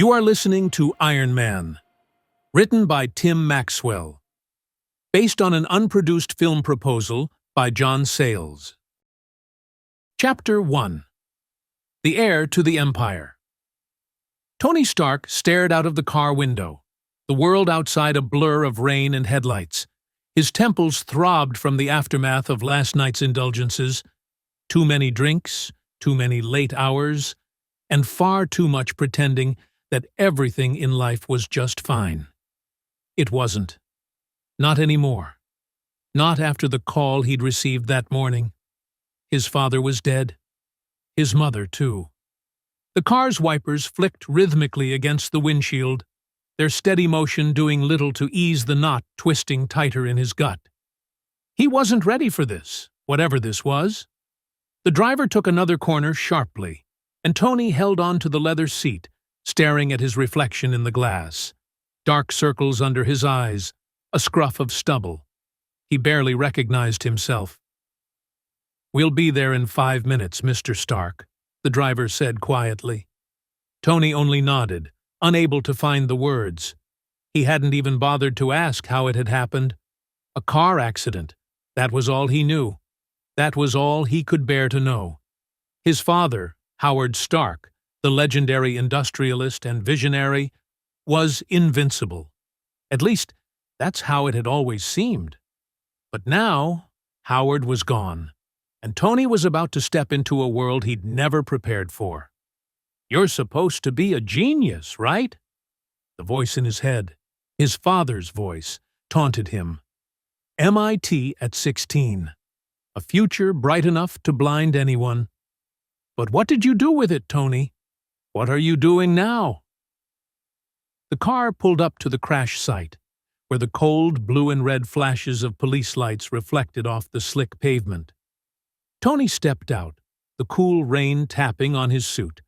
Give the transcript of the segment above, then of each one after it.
You are listening to Iron Man, written by Tim Maxwell, based on an unproduced film proposal by John Sayles. Chapter 1. The Heir to the Empire. Tony Stark stared out of the car window, the world outside a blur of rain and headlights. His temples throbbed from the aftermath of last night's indulgences. Too many drinks, too many late hours, and far too much pretending that everything in life was just fine. It wasn't. Not anymore. Not after the call he'd received that morning. His father was dead. His mother, too. The car's wipers flicked rhythmically against the windshield, their steady motion doing little to ease the knot twisting tighter in his gut. He wasn't ready for this, whatever this was. The driver took another corner sharply, and Tony held on to the leather seat, staring at his reflection in the glass. Dark circles under his eyes, a scruff of stubble. He barely recognized himself. "We'll be there in 5 minutes, Mr. Stark," the driver said quietly. Tony only nodded, unable to find the words. He hadn't even bothered to ask how it had happened. A car accident. That was all he knew. That was all he could bear to know. His father, Howard Stark, the legendary industrialist and visionary, was invincible. At least, that's how it had always seemed. But now, Howard was gone, and Tony was about to step into a world he'd never prepared for. "You're supposed to be a genius, right?" The voice in his head, his father's voice, taunted him. MIT at 16. A future bright enough to blind anyone. But what did you do with it, Tony? What are you doing now? The car pulled up to the crash site, where the cold blue and red flashes of police lights reflected off the slick pavement. Tony stepped out, the cool rain tapping on his suit,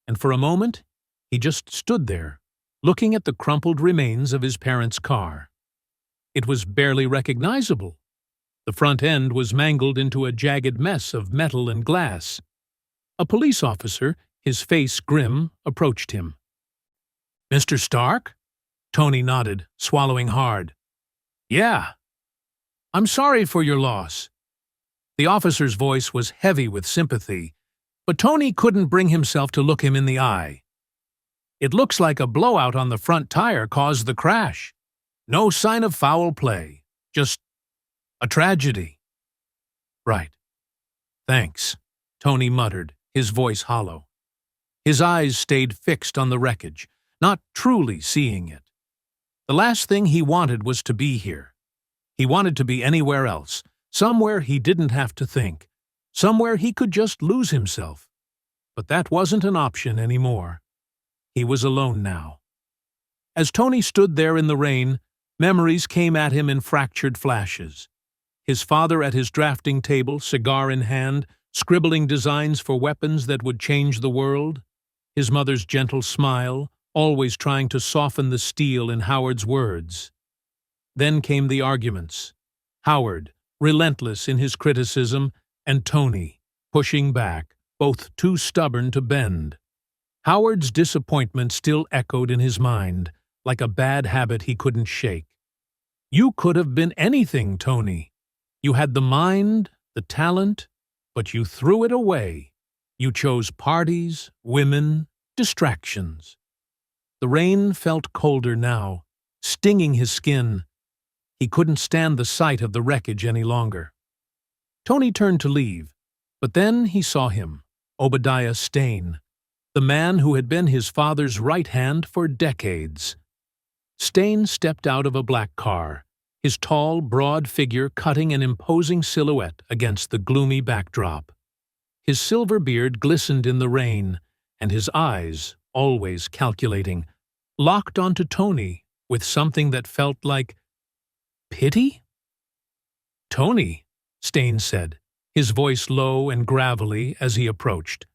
and for a moment he just stood there, looking at the crumpled remains of his parents' car. It was barely recognizable. The front end was mangled into a jagged mess of metal and glass. A police officer, his face grim, approached him. "Mr. Stark?" Tony nodded, swallowing hard. "Yeah. I'm sorry for your loss." The officer's voice was heavy with sympathy, but Tony couldn't bring himself to look him in the eye. "It looks like a blowout on the front tire caused the crash. No sign of foul play. Just a tragedy." "Right. Thanks," Tony muttered, his voice hollow. His eyes stayed fixed on the wreckage, not truly seeing it. The last thing he wanted was to be here. He wanted to be anywhere else, somewhere he didn't have to think, somewhere he could just lose himself. But that wasn't an option anymore. He was alone now. As Tony stood there in the rain, memories came at him in fractured flashes. His father at his drafting table, cigar in hand, scribbling designs for weapons that would change the world. His mother's gentle smile, always trying to soften the steel in Howard's words. Then came the arguments. Howard, relentless in his criticism, and Tony, pushing back, both too stubborn to bend. Howard's disappointment still echoed in his mind, like a bad habit he couldn't shake. "You could have been anything, Tony. You had the mind, the talent, but you threw it away. You chose parties, women, distractions." The rain felt colder now, stinging his skin. He couldn't stand the sight of the wreckage any longer. Tony turned to leave, but then he saw him, Obadiah Stane, the man who had been his father's right hand for decades. Stane stepped out of a black car, his tall, broad figure cutting an imposing silhouette against the gloomy backdrop. His silver beard glistened in the rain, and his eyes, always calculating, locked onto Tony with something that felt like pity? "Tony," Stane said, his voice low and gravelly as he approached.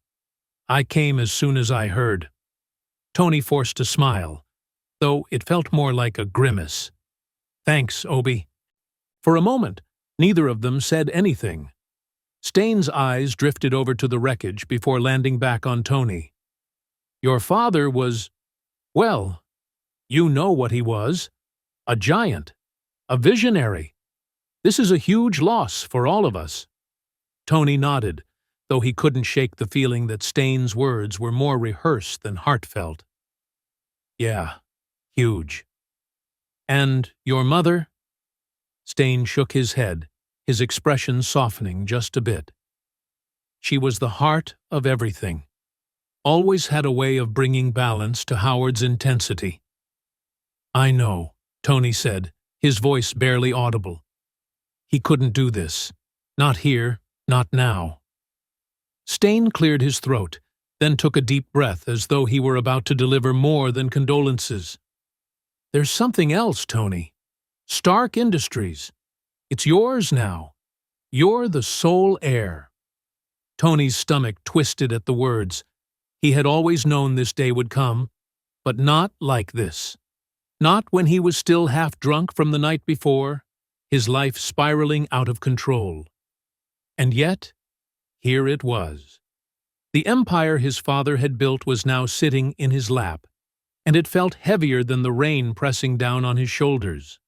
"I came as soon as I heard." Tony forced a smile, though it felt more like a grimace. "Thanks, Obi." For a moment, neither of them said anything. Stane's eyes drifted over to the wreckage before landing back on Tony. "Your father was Well, you know what he was. A giant. A visionary. This is a huge loss for all of us. Tony nodded, though he couldn't shake the feeling that Staines' words were more rehearsed than heartfelt. Yeah, huge. And your mother? Staines shook his head, his expression softening just a bit. She was the heart of everything. Always had a way of bringing balance to Howard's intensity. I know, Tony said, his voice barely audible. He couldn't do this. Not here, not now. Staines cleared his throat, then took a deep breath as though he were about to deliver more than condolences. There's something else, Tony. Stark Industries. It's yours now. You're the sole heir. Tony's stomach twisted at the words. He had always known this day would come, but not like this. Not when he was still half drunk from the night before, his life spiraling out of control. And yet, here it was. The empire his father had built was now sitting in his lap, and it felt heavier than the rain pressing down on his shoulders.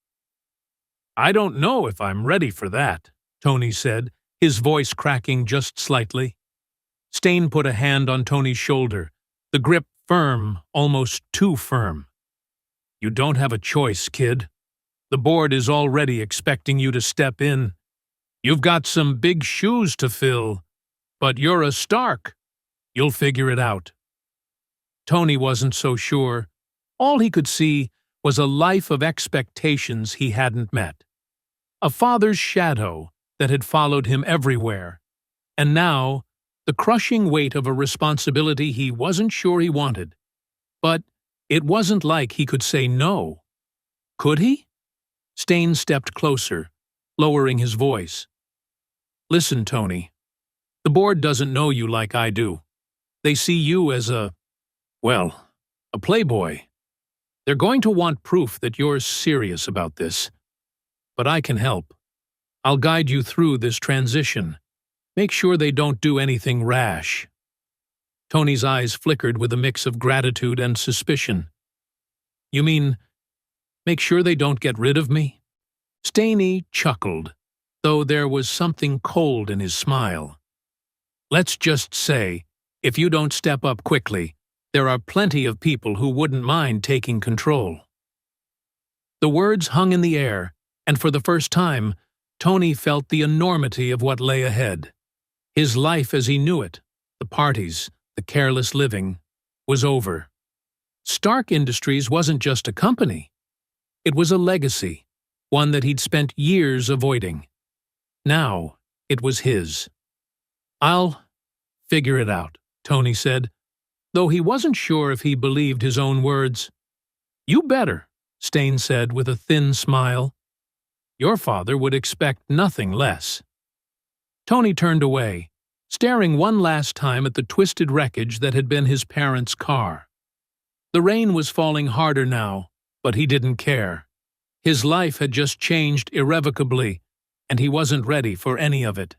I don't know if I'm ready for that, Tony said, his voice cracking just slightly. Staines put a hand on Tony's shoulder, the grip firm, almost too firm. You don't have a choice, kid. The board is already expecting you to step in. You've got some big shoes to fill, but you're a Stark. You'll figure it out. Tony wasn't so sure. All he could see was a life of expectations he hadn't met. A father's shadow that had followed him everywhere, and now the crushing weight of a responsibility he wasn't sure he wanted. But it wasn't like he could say no. Could he? Staines stepped closer, lowering his voice. Listen, Tony. The board doesn't know you like I do. They see you as a playboy. They're going to want proof that you're serious about this. But I can help. I'll guide you through this transition. Make sure they don't do anything rash. Tony's eyes flickered with a mix of gratitude and suspicion. You mean, make sure they don't get rid of me? Staines chuckled, though there was something cold in his smile. Let's just say, if you don't step up quickly, there are plenty of people who wouldn't mind taking control. The words hung in the air, and for the first time, Tony felt the enormity of what lay ahead. His life as he knew it, the parties, the careless living, was over. Stark Industries wasn't just a company. It was a legacy, one that he'd spent years avoiding. Now, it was his. I'll figure it out, Tony said, though he wasn't sure if he believed his own words. You better, Staines said with a thin smile. Your father would expect nothing less. Tony turned away, staring one last time at the twisted wreckage that had been his parents' car. The rain was falling harder now, but he didn't care. His life had just changed irrevocably, and he wasn't ready for any of it.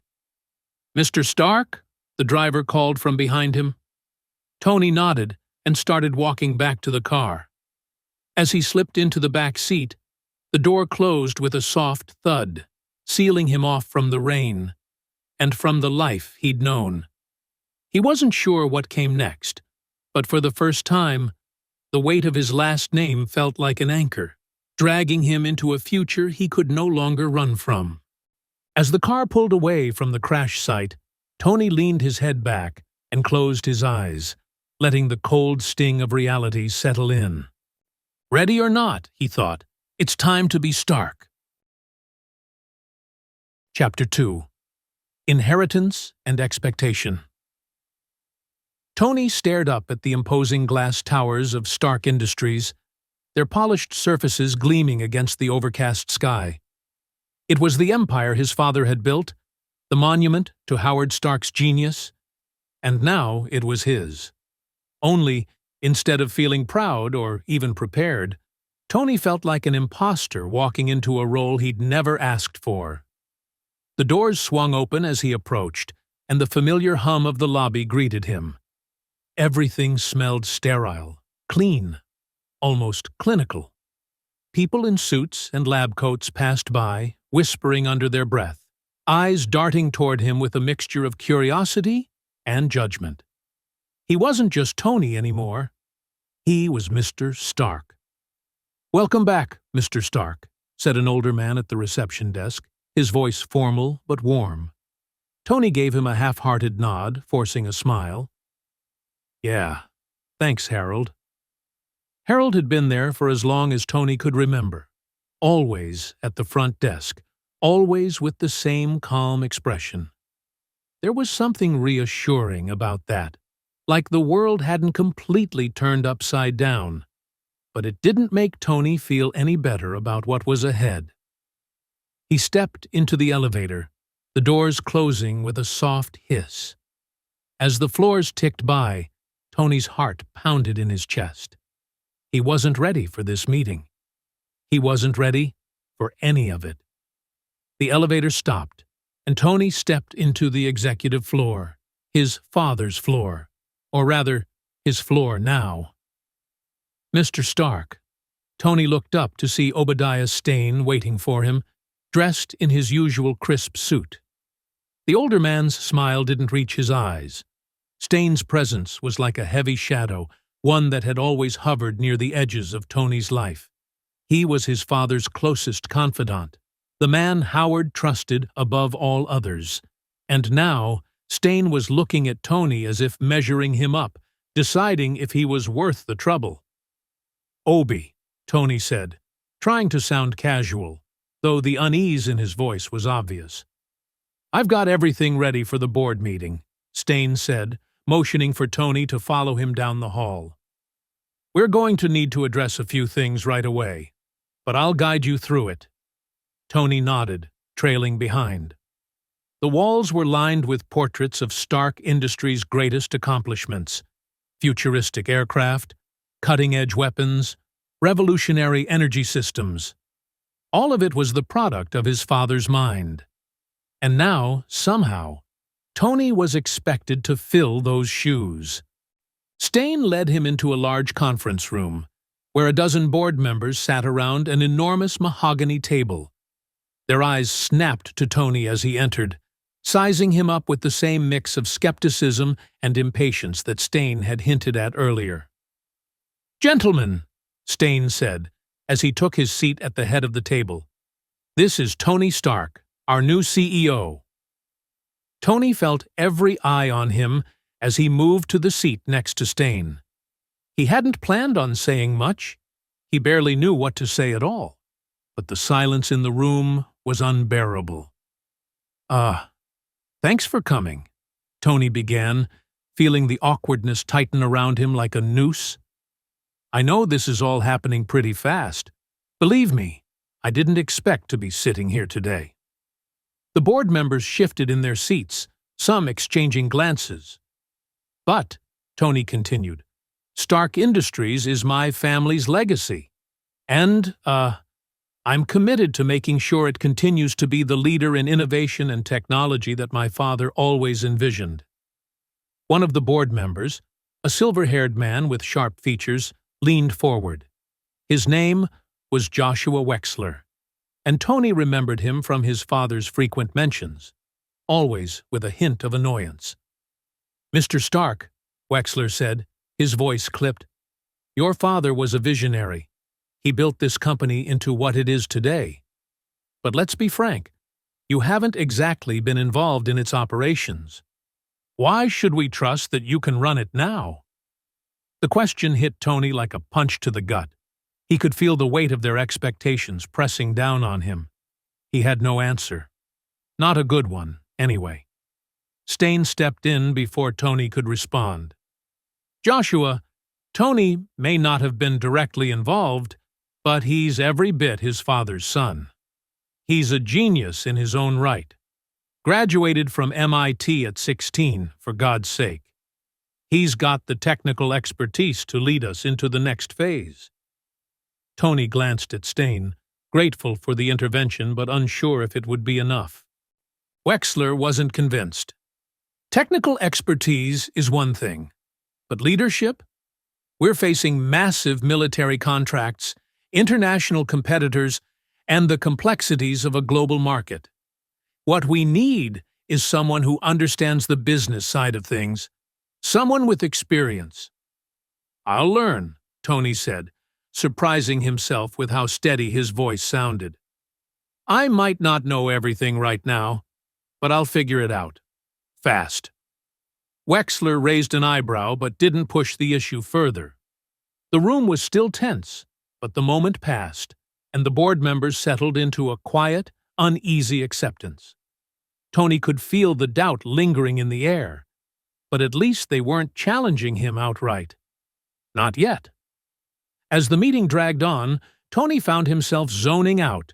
Mr. Stark? The driver called from behind him. Tony nodded and started walking back to the car. As he slipped into the back seat, the door closed with a soft thud, sealing him off from the rain and from the life he'd known. He wasn't sure what came next, but for the first time, the weight of his last name felt like an anchor, dragging him into a future he could no longer run from. As the car pulled away from the crash site, Tony leaned his head back and closed his eyes, letting the cold sting of reality settle in. Ready or not, he thought, it's time to be Stark. Chapter 2. Inheritance and Expectation. Tony stared up at the imposing glass towers of Stark Industries, their polished surfaces gleaming against the overcast sky. It was the empire his father had built, the monument to Howard Stark's genius, and now it was his. Only, instead of feeling proud or even prepared, Tony felt like an imposter walking into a role he'd never asked for. The doors swung open as he approached, and the familiar hum of the lobby greeted him. Everything smelled sterile, clean. almost clinical. People in suits and lab coats passed by, whispering under their breath, eyes darting toward him with a mixture of curiosity and judgment. He wasn't just Tony anymore. He was Mr. Stark. "Welcome back, Mr. Stark," said an older man at the reception desk, his voice formal but warm. Tony gave him a half-hearted nod, forcing a smile. "Yeah, thanks, Harold." Harold had been there for as long as Tony could remember, always at the front desk, always with the same calm expression. There was something reassuring about that, like the world hadn't completely turned upside down, but it didn't make Tony feel any better about what was ahead. He stepped into the elevator, the doors closing with a soft hiss. As the floors ticked by, Tony's heart pounded in his chest. He wasn't ready for this meeting. He wasn't ready for any of it. The elevator stopped, and Tony stepped into the executive floor, his father's floor, or rather, his floor now. "Mr. Stark." Tony looked up to see Obadiah Stane waiting for him, dressed in his usual crisp suit. The older man's smile didn't reach his eyes. Stane's presence was like a heavy shadow, one that had always hovered near the edges of Tony's life. He was his father's closest confidant, the man Howard trusted above all others. And now, Stane was looking at Tony as if measuring him up, deciding if he was worth the trouble. "Obi," Tony said, trying to sound casual, though the unease in his voice was obvious. "I've got everything ready for the board meeting," Stane said, motioning for Tony to follow him down the hall. "We're going to need to address a few things right away, but I'll guide you through it." Tony nodded, trailing behind. The walls were lined with portraits of Stark Industries' greatest accomplishments: futuristic aircraft, cutting-edge weapons, revolutionary energy systems. All of it was the product of his father's mind. And now, somehow, Tony was expected to fill those shoes. Stane led him into a large conference room, where a dozen board members sat around an enormous mahogany table. Their eyes snapped to Tony as he entered, sizing him up with the same mix of skepticism and impatience that Stane had hinted at earlier. "Gentlemen," Stane said, as he took his seat at the head of the table, "this is Tony Stark, our new CEO." Tony felt every eye on him as he moved to the seat next to Stane. He hadn't planned on saying much. He barely knew what to say at all. But the silence in the room was unbearable. Thanks for coming," Tony began, feeling the awkwardness tighten around him like a noose. "I know this is all happening pretty fast. Believe me, I didn't expect to be sitting here today." The board members shifted in their seats, some exchanging glances. "But," Tony continued, "Stark Industries is my family's legacy. And, I'm committed to making sure it continues to be the leader in innovation and technology that my father always envisioned." One of the board members, a silver-haired man with sharp features, leaned forward. His name was Joshua Wexler, and Tony remembered him from his father's frequent mentions, always with a hint of annoyance. "Mr. Stark," Wexler said, his voice clipped, "your father was a visionary. He built this company into what it is today. But let's be frank, you haven't exactly been involved in its operations. Why should we trust that you can run it now?" The question hit Tony like a punch to the gut. He could feel the weight of their expectations pressing down on him. He had no answer. Not a good one, anyway. Stane stepped in before Tony could respond. "Joshua, Tony may not have been directly involved, but he's every bit his father's son. He's a genius in his own right. Graduated from MIT at 16, for God's sake. He's got the technical expertise to lead us into the next phase." Tony glanced at Stane, grateful for the intervention but unsure if it would be enough. Wexler wasn't convinced. Technical expertise is one thing, but leadership? We're facing massive military contracts, international competitors, and the complexities of a global market. What we need is someone who understands the business side of things, someone with experience. I'll learn, Tony said, surprising himself with how steady his voice sounded. I might not know everything right now, but I'll figure it out. Fast. Wexler raised an eyebrow but didn't push the issue further. The room was still tense, but the moment passed, and the board members settled into a quiet, uneasy acceptance. Tony could feel the doubt lingering in the air, but at least they weren't challenging him outright. Not yet. As the meeting dragged on, Tony found himself zoning out,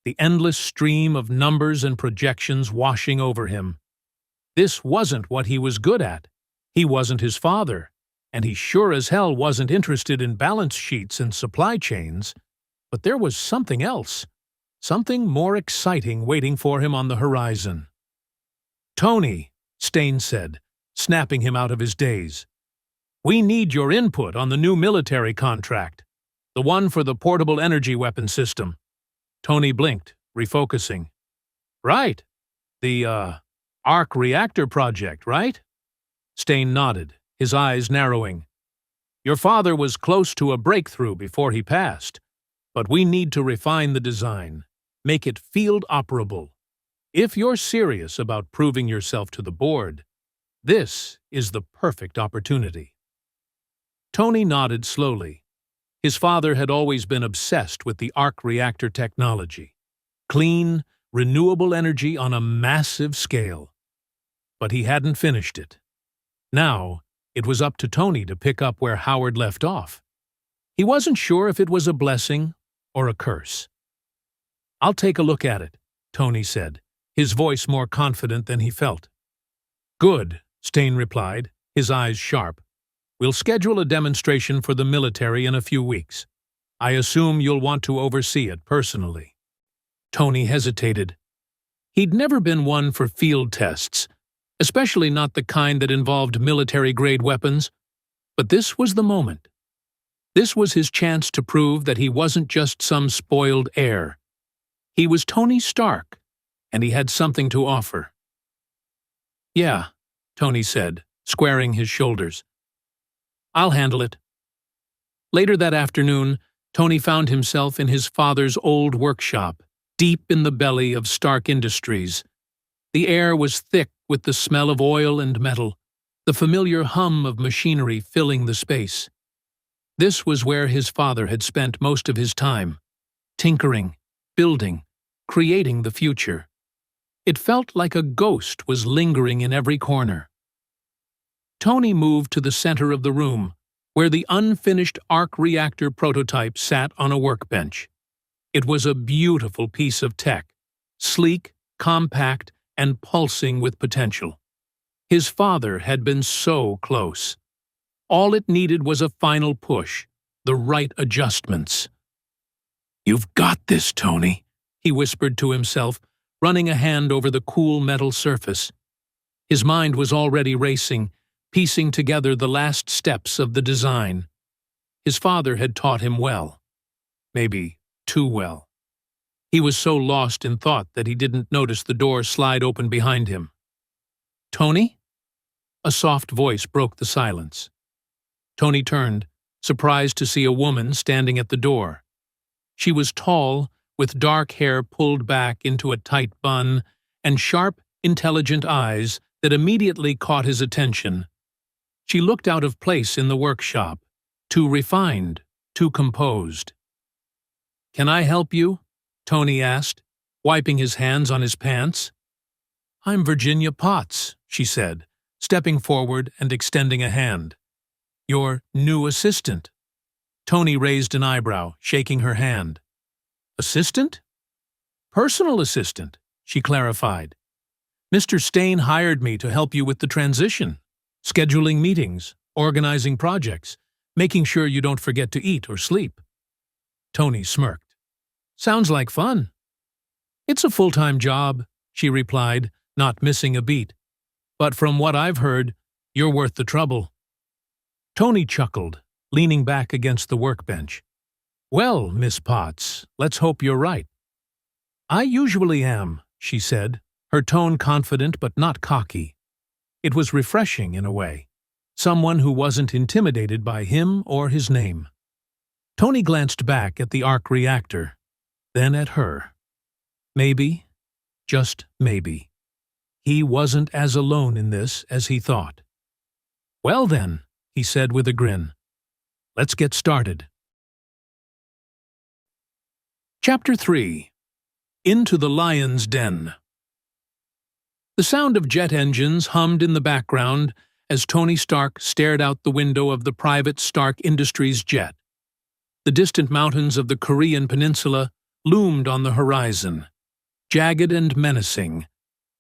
the endless stream of numbers and projections washing over him. This wasn't what he was good at. He wasn't his father, and he sure as hell wasn't interested in balance sheets and supply chains. But there was something else, something more exciting waiting for him on the horizon. Tony, Stain said, snapping him out of his daze. We need your input on the new military contract, the one for the portable energy weapon system. Tony blinked, refocusing. Right. The, arc reactor project, right? Stain nodded, his eyes narrowing. Your father was close to a breakthrough before he passed, but we need to refine the design, make it field operable. If you're serious about proving yourself to the board, this is the perfect opportunity. Tony nodded slowly. His father had always been obsessed with the arc reactor technology. Clean, renewable energy on a massive scale. But he hadn't finished it. Now, it was up to Tony to pick up where Howard left off. He wasn't sure if it was a blessing or a curse. I'll take a look at it, Tony said, his voice more confident than he felt. Good, Stain replied, his eyes sharp. We'll schedule a demonstration for the military in a few weeks. I assume you'll want to oversee it personally. Tony hesitated. He'd never been one for field tests, especially not the kind that involved military-grade weapons. But this was the moment. This was his chance to prove that he wasn't just some spoiled heir. He was Tony Stark, and he had something to offer. Yeah, Tony said, squaring his shoulders. I'll handle it. Later that afternoon, Tony found himself in his father's old workshop, deep in the belly of Stark Industries. The air was thick with the smell of oil and metal, the familiar hum of machinery filling the space. This was where his father had spent most of his time, tinkering, building, creating the future. It felt like a ghost was lingering in every corner. Tony moved to the center of the room, where the unfinished arc reactor prototype sat on a workbench. It was a beautiful piece of tech, sleek, compact, and pulsing with potential. His father had been so close. All it needed was a final push, the right adjustments. You've got this, Tony, he whispered to himself, running a hand over the cool metal surface. His mind was already racing, piecing together the last steps of the design. His father had taught him well. Maybe too well. He was so lost in thought that he didn't notice the door slide open behind him. Tony? A soft voice broke the silence. Tony turned, surprised to see a woman standing at the door. She was tall, with dark hair pulled back into a tight bun, and sharp, intelligent eyes that immediately caught his attention. She looked out of place in the workshop, too refined, too composed. Can I help you? Tony asked, wiping his hands on his pants. I'm Virginia Potts, she said, stepping forward and extending a hand. Your new assistant. Tony raised an eyebrow, shaking her hand. Assistant? Personal assistant, she clarified. Mr. Stain hired me to help you with the transition. Scheduling meetings, organizing projects, making sure you don't forget to eat or sleep. Tony smirked. Sounds like fun. It's a full-time job, she replied, not missing a beat. But from what I've heard, you're worth the trouble. Tony chuckled, leaning back against the workbench. "Well, Miss Potts, let's hope you're right." "I usually am," she said, her tone confident but not cocky. It was refreshing in a way. Someone who wasn't intimidated by him or his name. Tony glanced back at the arc reactor, then at her. Maybe, just maybe, he wasn't as alone in this as he thought. "Well then," he said with a grin, "let's get started." Chapter 3. Into the Lion's Den. The sound of jet engines hummed in the background as Tony Stark stared out the window of the private Stark Industries jet. The distant mountains of the Korean peninsula loomed on the horizon, jagged and menacing,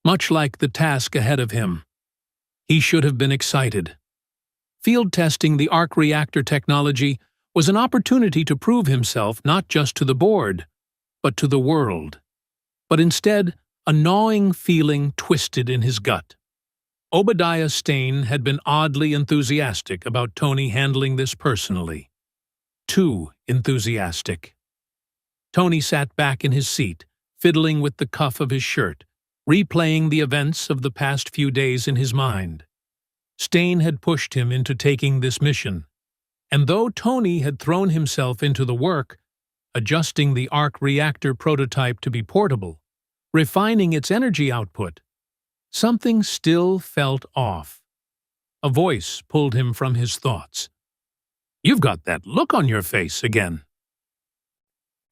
much like the task ahead of him. He should have been excited. Field testing the arc reactor technology was an opportunity to prove himself not just to the board, but to the world. But instead, a gnawing feeling twisted in his gut. Obadiah Stane had been oddly enthusiastic about Tony handling this personally. Too enthusiastic. Tony sat back in his seat, fiddling with the cuff of his shirt, replaying the events of the past few days in his mind. Stane had pushed him into taking this mission, and though Tony had thrown himself into the work, adjusting the arc reactor prototype to be portable, refining its energy output, something still felt off. A voice pulled him from his thoughts. "You've got that look on your face again."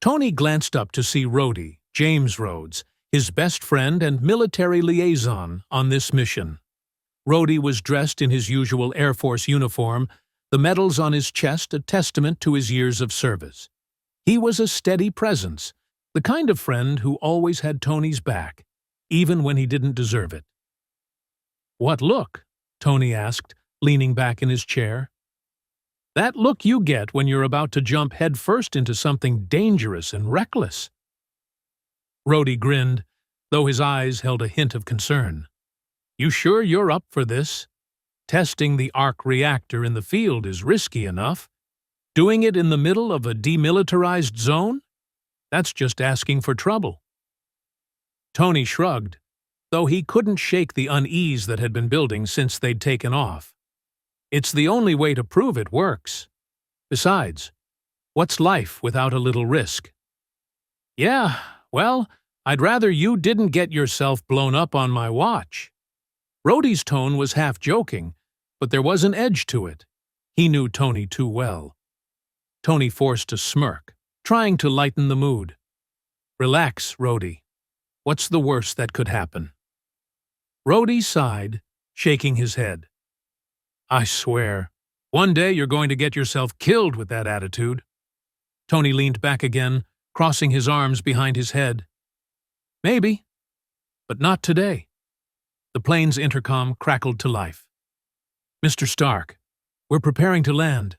Tony glanced up to see Rhodey, James Rhodes, his best friend and military liaison on this mission. Rhodey was dressed in his usual Air Force uniform, the medals on his chest a testament to his years of service. He was a steady presence, the kind of friend who always had Tony's back, even when he didn't deserve it. "What look?" Tony asked, leaning back in his chair. "That look you get when you're about to jump headfirst into something dangerous and reckless." Rhodey grinned, though his eyes held a hint of concern. "You sure you're up for this? Testing the arc reactor in the field is risky enough. Doing it in the middle of a demilitarized zone? That's just asking for trouble." Tony shrugged, though he couldn't shake the unease that had been building since they'd taken off. It's the only way to prove it works. Besides, what's life without a little risk? "Yeah, well, I'd rather you didn't get yourself blown up on my watch." Rhodey's tone was half joking, but there was an edge to it. He knew Tony too well. Tony forced a smirk, trying to lighten the mood. "Relax, Rhodey. What's the worst that could happen?" Rhodey sighed, shaking his head. "I swear, one day you're going to get yourself killed with that attitude." Tony leaned back again, crossing his arms behind his head. "Maybe, but not today." The plane's intercom crackled to life. "Mr. Stark, we're preparing to land.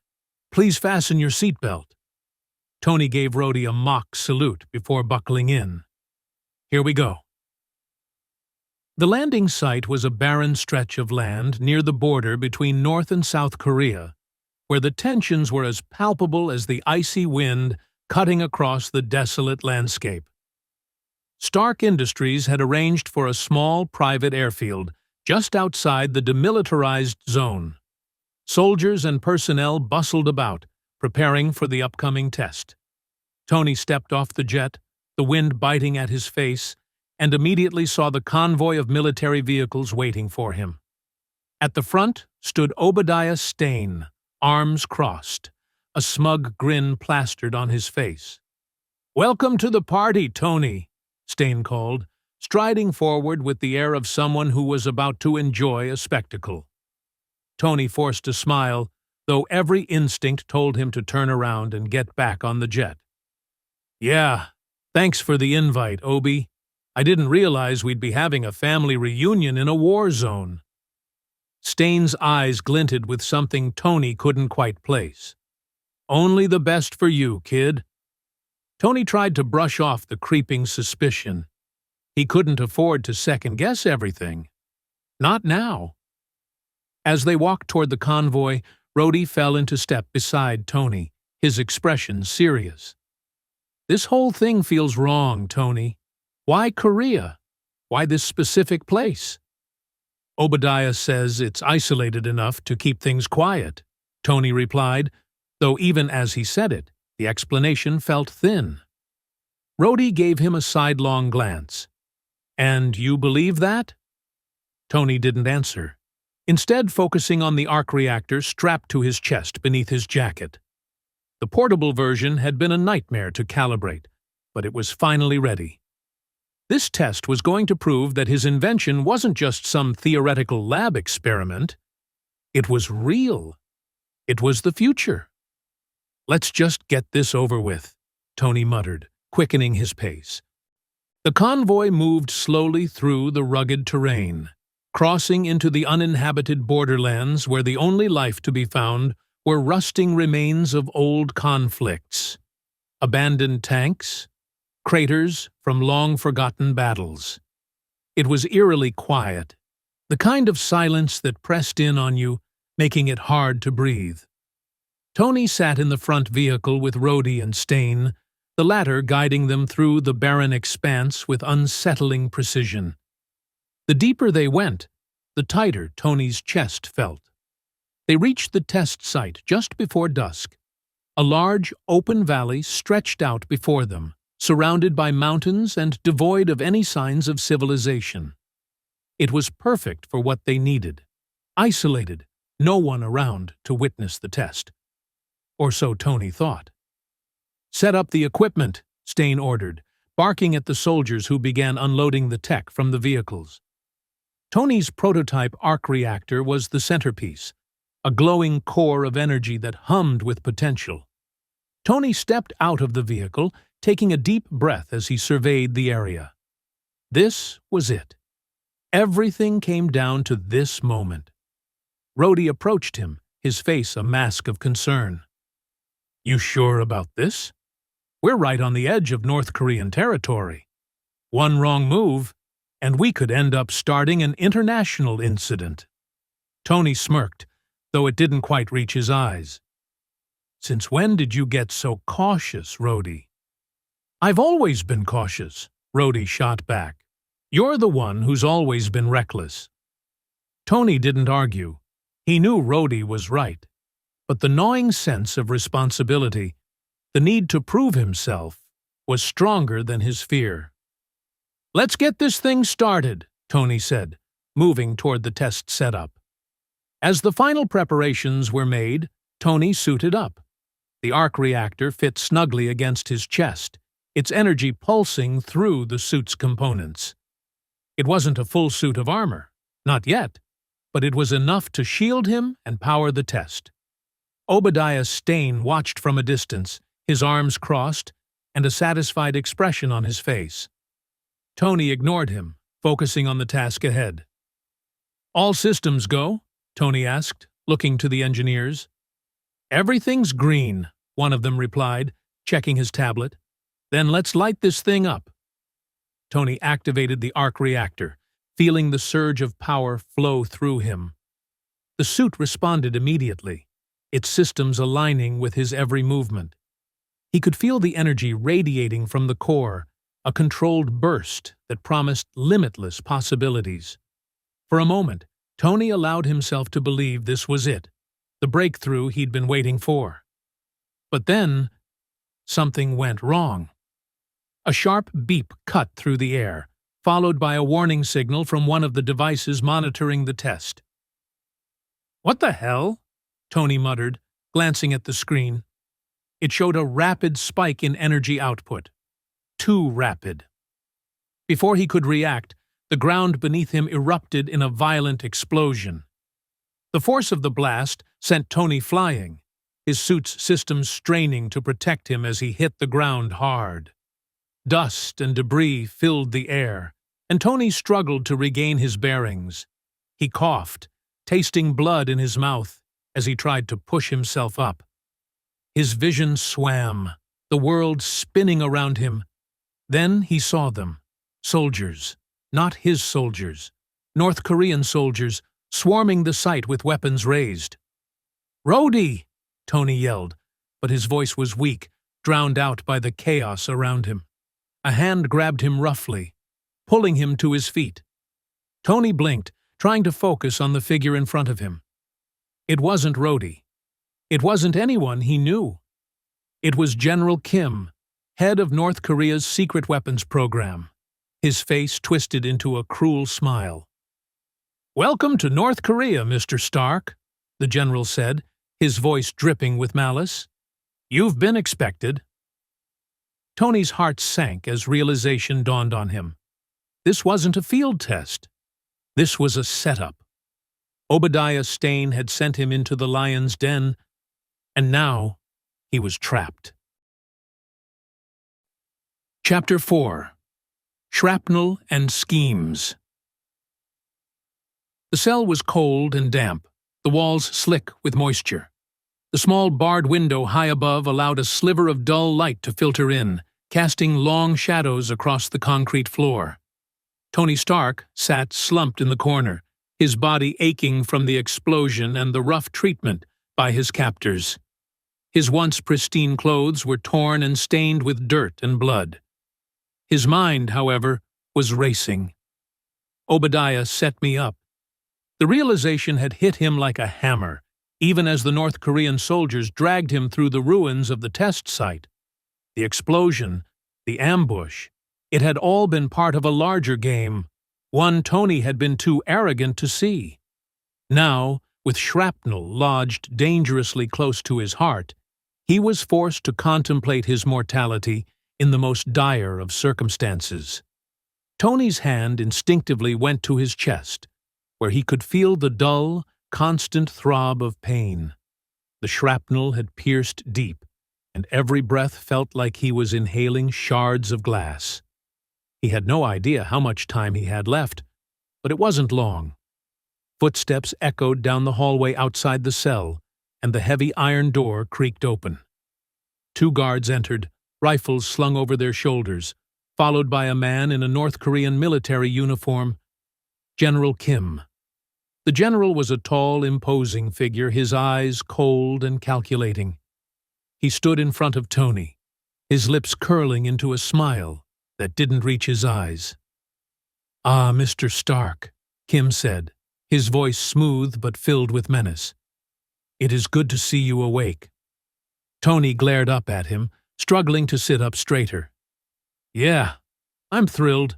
Please fasten your seatbelt." Tony gave Rhodey a mock salute before buckling in. "Here we go." The landing site was a barren stretch of land near the border between North and South Korea, where the tensions were as palpable as the icy wind cutting across the desolate landscape. Stark Industries had arranged for a small private airfield just outside the demilitarized zone. Soldiers and personnel bustled about, preparing for the upcoming test. Tony stepped off the jet, the wind biting at his face, and immediately saw the convoy of military vehicles waiting for him. At the front stood Obadiah Stane, arms crossed, a smug grin plastered on his face. "Welcome to the party, Tony," Stane called, striding forward with the air of someone who was about to enjoy a spectacle. Tony forced a smile, though every instinct told him to turn around and get back on the jet. "Yeah, thanks for the invite, Obi. I didn't realize we'd be having a family reunion in a war zone." Stane's eyes glinted with something Tony couldn't quite place. "Only the best for you, kid." Tony tried to brush off the creeping suspicion. He couldn't afford to second-guess everything. Not now. As they walked toward the convoy, Rhodey fell into step beside Tony, his expression serious. "This whole thing feels wrong, Tony. Why Korea? Why this specific place?" "Obadiah says it's isolated enough to keep things quiet," Tony replied, though even as he said it, the explanation felt thin. Rhodey gave him a sidelong glance. "And you believe that?" Tony didn't answer, instead focusing on the arc reactor strapped to his chest beneath his jacket. The portable version had been a nightmare to calibrate, but it was finally ready. This test was going to prove that his invention wasn't just some theoretical lab experiment. It was real. It was the future. "Let's just get this over with," Tony muttered, quickening his pace. The convoy moved slowly through the rugged terrain, crossing into the uninhabited borderlands where the only life to be found were rusting remains of old conflicts, abandoned tanks, craters from long-forgotten battles. It was eerily quiet, the kind of silence that pressed in on you, making it hard to breathe. Tony sat in the front vehicle with Rhodey and Stain, the latter guiding them through the barren expanse with unsettling precision. The deeper they went, the tighter Tony's chest felt. They reached the test site just before dusk. A large, open valley stretched out before them, surrounded by mountains and devoid of any signs of civilization. It was perfect for what they needed. Isolated, no one around to witness the test. Or so Tony thought. "Set up the equipment," Stain ordered, barking at the soldiers who began unloading the tech from the vehicles. Tony's prototype arc reactor was the centerpiece, a glowing core of energy that hummed with potential. Tony stepped out of the vehicle, taking a deep breath as he surveyed the area. This was it. Everything came down to this moment. Rhodey approached him, his face a mask of concern. "You sure about this? We're right on the edge of North Korean territory. One wrong move, and we could end up starting an international incident." Tony smirked, though it didn't quite reach his eyes. "Since when did you get so cautious, Rhodey?" "I've always been cautious," Rhodey shot back. "You're the one who's always been reckless." Tony didn't argue. He knew Rhodey was right. But the gnawing sense of responsibility, the need to prove himself, was stronger than his fear. "Let's get this thing started," Tony said, moving toward the test setup. As the final preparations were made, Tony suited up. The arc reactor fit snugly against his chest, its energy pulsing through the suit's components. It wasn't a full suit of armor, not yet, but it was enough to shield him and power the test. Obadiah Stain watched from a distance, his arms crossed, and a satisfied expression on his face. Tony ignored him, focusing on the task ahead. "All systems go?" Tony asked, looking to the engineers. "Everything's green," one of them replied, checking his tablet. "Then let's light this thing up." Tony activated the arc reactor, feeling the surge of power flow through him. The suit responded immediately, its systems aligning with his every movement. He could feel the energy radiating from the core, a controlled burst that promised limitless possibilities. For a moment, Tony allowed himself to believe this was it, the breakthrough he'd been waiting for. But then, something went wrong. A sharp beep cut through the air, followed by a warning signal from one of the devices monitoring the test. "What the hell?" Tony muttered, glancing at the screen. It showed a rapid spike in energy output. Too rapid. Before he could react, the ground beneath him erupted in a violent explosion. The force of the blast sent Tony flying, his suit's systems straining to protect him as he hit the ground hard. Dust and debris filled the air, and Tony struggled to regain his bearings. He coughed, tasting blood in his mouth, as he tried to push himself up. His vision swam, the world spinning around him. Then he saw them. Soldiers, not his soldiers. North Korean soldiers, swarming the site with weapons raised. "Rhodey!" Tony yelled, but his voice was weak, drowned out by the chaos around him. A hand grabbed him roughly, pulling him to his feet. Tony blinked, trying to focus on the figure in front of him. It wasn't Rhodey. It wasn't anyone he knew. It was General Kim, head of North Korea's secret weapons program. His face twisted into a cruel smile. "Welcome to North Korea, Mr. Stark," the general said, his voice dripping with malice. "You've been expected." Tony's heart sank as realization dawned on him. This wasn't a field test. This was a setup. Obadiah Stane had sent him into the lion's den, and now he was trapped. Chapter 4. Shrapnel and Schemes. The cell was cold and damp, the walls slick with moisture. The small barred window high above allowed a sliver of dull light to filter in, casting long shadows across the concrete floor. Tony Stark sat slumped in the corner, his body aching from the explosion and the rough treatment by his captors. His once pristine clothes were torn and stained with dirt and blood. His mind, however, was racing. Obadiah set me up. The realization had hit him like a hammer, even as the North Korean soldiers dragged him through the ruins of the test site. The explosion, the ambush, it had all been part of a larger game, one Tony had been too arrogant to see. Now, with shrapnel lodged dangerously close to his heart, he was forced to contemplate his mortality in the most dire of circumstances. Tony's hand instinctively went to his chest, where he could feel the dull, constant throb of pain. The shrapnel had pierced deep, and every breath felt like he was inhaling shards of glass. He had no idea how much time he had left, but it wasn't long. Footsteps echoed down the hallway outside the cell, and the heavy iron door creaked open. 2 guards entered, rifles slung over their shoulders, followed by a man in a North Korean military uniform, General Kim. The general was a tall, imposing figure, his eyes cold and calculating. He stood in front of Tony, his lips curling into a smile that didn't reach his eyes. "Ah, Mr. Stark," Kim said, his voice smooth but filled with menace. "It is good to see you awake." Tony glared up at him, struggling to sit up straighter. "Yeah, I'm thrilled.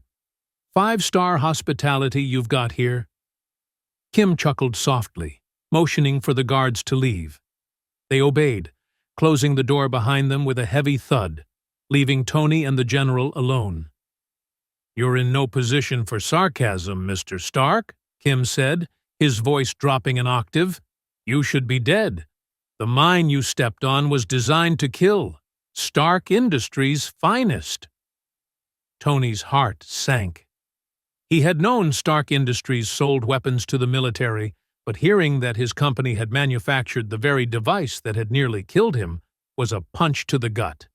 5-star hospitality you've got here." Kim chuckled softly, motioning for the guards to leave. They obeyed, closing the door behind them with a heavy thud, leaving Tony and the general alone. "You're in no position for sarcasm, Mr. Stark," Kim said, his voice dropping an octave. "You should be dead. The mine you stepped on was designed to kill. Stark Industries' finest." Tony's heart sank. He had known Stark Industries sold weapons to the military, but hearing that his company had manufactured the very device that had nearly killed him was a punch to the gut.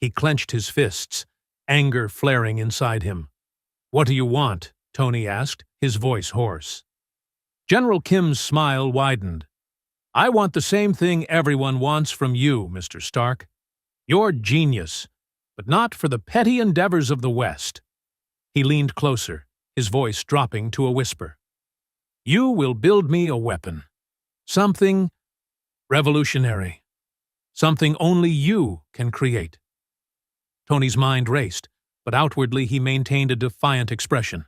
He clenched his fists, anger flaring inside him. "What do you want?" Tony asked, his voice hoarse. General Kim's smile widened. "I want the same thing everyone wants from you, Mr. Stark. You're genius, but not for the petty endeavors of the West." He leaned closer, his voice dropping to a whisper. "You will build me a weapon. Something revolutionary. Something only you can create." Tony's mind raced, but outwardly he maintained a defiant expression.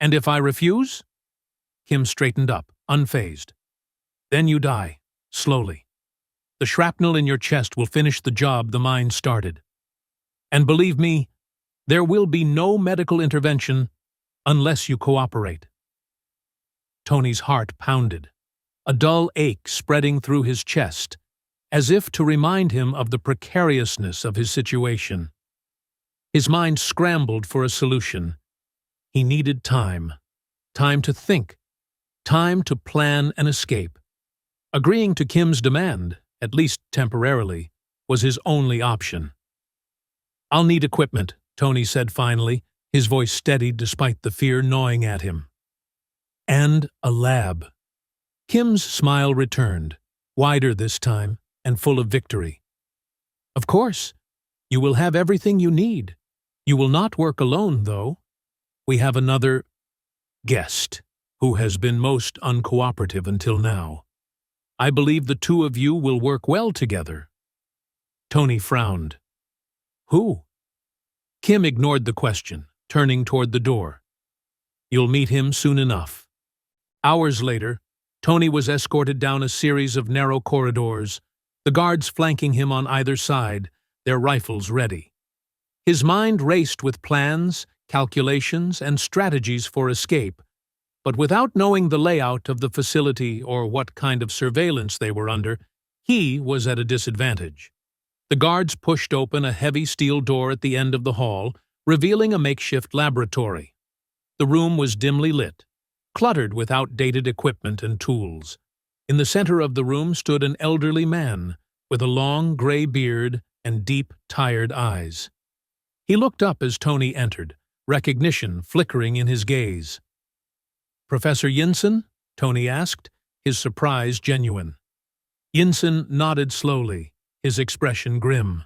"And if I refuse?" Kim straightened up, unfazed. "Then you die, slowly. The shrapnel in your chest will finish the job the mine started. And believe me, there will be no medical intervention unless you cooperate." Tony's heart pounded, a dull ache spreading through his chest, as if to remind him of the precariousness of his situation. His mind scrambled for a solution. He needed time. Time to think. Time to plan an escape. Agreeing to Kim's demand, at least temporarily, was his only option. "I'll need equipment," Tony said finally, his voice steadied despite the fear gnawing at him. "And a lab." Kim's smile returned, wider this time and full of victory. "Of course, you will have everything you need. You will not work alone, though. We have another guest who has been most uncooperative until now. I believe the two of you will work well together." Tony frowned. "Who?" Kim ignored the question, turning toward the door. "You'll meet him soon enough." Hours later, Tony was escorted down a series of narrow corridors, the guards flanking him on either side, their rifles ready. His mind raced with plans, calculations, and strategies for escape, but without knowing the layout of the facility or what kind of surveillance they were under, he was at a disadvantage. The guards pushed open a heavy steel door at the end of the hall, revealing a makeshift laboratory. The room was dimly lit, cluttered with outdated equipment and tools. In the center of the room stood an elderly man, with a long gray beard and deep, tired eyes. He looked up as Tony entered, recognition flickering in his gaze. "Professor Yinsen?" Tony asked, his surprise genuine. Yinsen nodded slowly, his expression grim.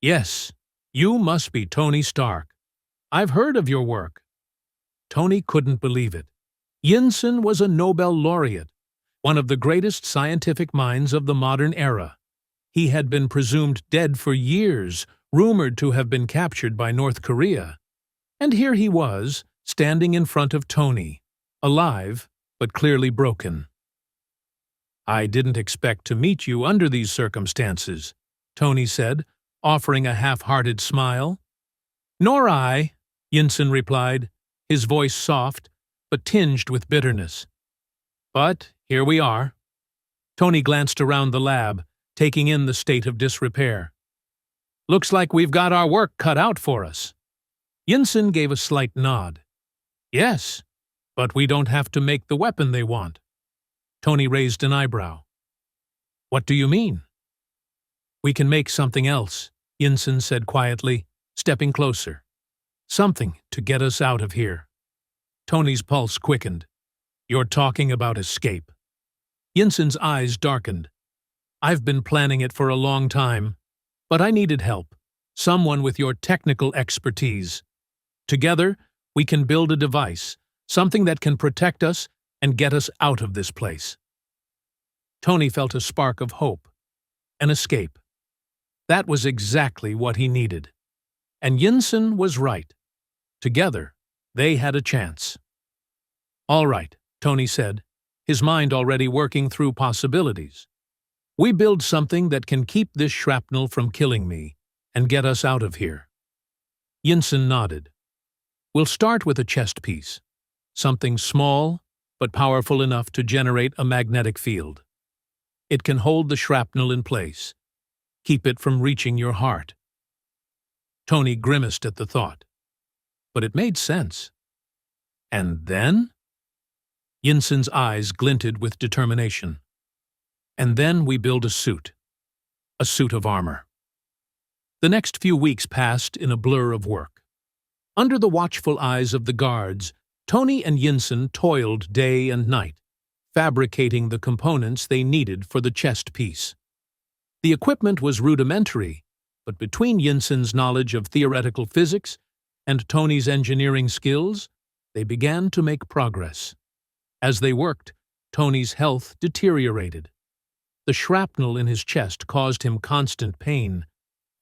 "Yes, you must be Tony Stark. I've heard of your work." Tony couldn't believe it. Yinsen was a Nobel laureate, one of the greatest scientific minds of the modern era. He had been presumed dead for years, rumored to have been captured by North Korea. And here he was, standing in front of Tony, alive, but clearly broken. "I didn't expect to meet you under these circumstances," Tony said, offering a half-hearted smile. "Nor I," Yinsen replied, his voice soft, but tinged with bitterness. "But here we are." Tony glanced around the lab, taking in the state of disrepair. "Looks like we've got our work cut out for us." Yinsen gave a slight nod. "Yes, but we don't have to make the weapon they want." Tony raised an eyebrow. "What do you mean?" "We can make something else," Yinsen said quietly, stepping closer. "Something to get us out of here." Tony's pulse quickened. "You're talking about escape." Yinsen's eyes darkened. "I've been planning it for a long time, but I needed help, someone with your technical expertise. Together, we can build a device, something that can protect us and get us out of this place." Tony felt a spark of hope, an escape. That was exactly what he needed. And Yinsen was right. Together, they had a chance. "All right," Tony said, his mind already working through possibilities. "We build something that can keep this shrapnel from killing me and get us out of here." Yinsen nodded. "We'll start with a chest piece, something small but powerful enough to generate a magnetic field. It can hold the shrapnel in place, keep it from reaching your heart." Tony grimaced at the thought. But it made sense. "And then?" Yinsen's eyes glinted with determination. "And then we build a suit of armor." The next few weeks passed in a blur of work. Under the watchful eyes of the guards, Tony and Yinsen toiled day and night, fabricating the components they needed for the chest piece. The equipment was rudimentary, but between Yinsen's knowledge of theoretical physics and Tony's engineering skills, they began to make progress. As they worked, Tony's health deteriorated. The shrapnel in his chest caused him constant pain,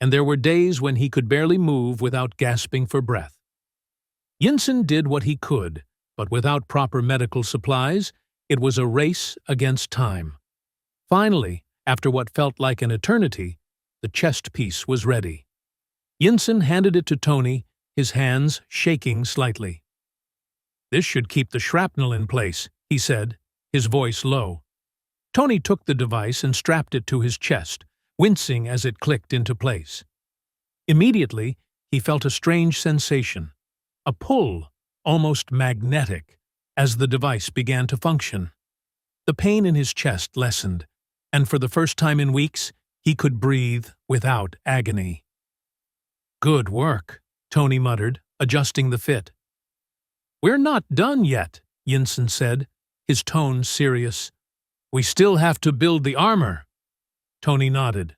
and there were days when he could barely move without gasping for breath. Yinsen did what he could, but without proper medical supplies, it was a race against time. Finally, after what felt like an eternity, the chest piece was ready. Yinsen handed it to Tony, his hands shaking slightly. "This should keep the shrapnel in place," he said, his voice low. Tony took the device and strapped it to his chest, wincing as it clicked into place. Immediately, he felt a strange sensation, a pull, almost magnetic, as the device began to function. The pain in his chest lessened, and for the first time in weeks, he could breathe without agony. "Good work," Tony muttered, adjusting the fit. "We're not done yet," Yinsen said, his tone serious. We still have to build the armor. Tony nodded.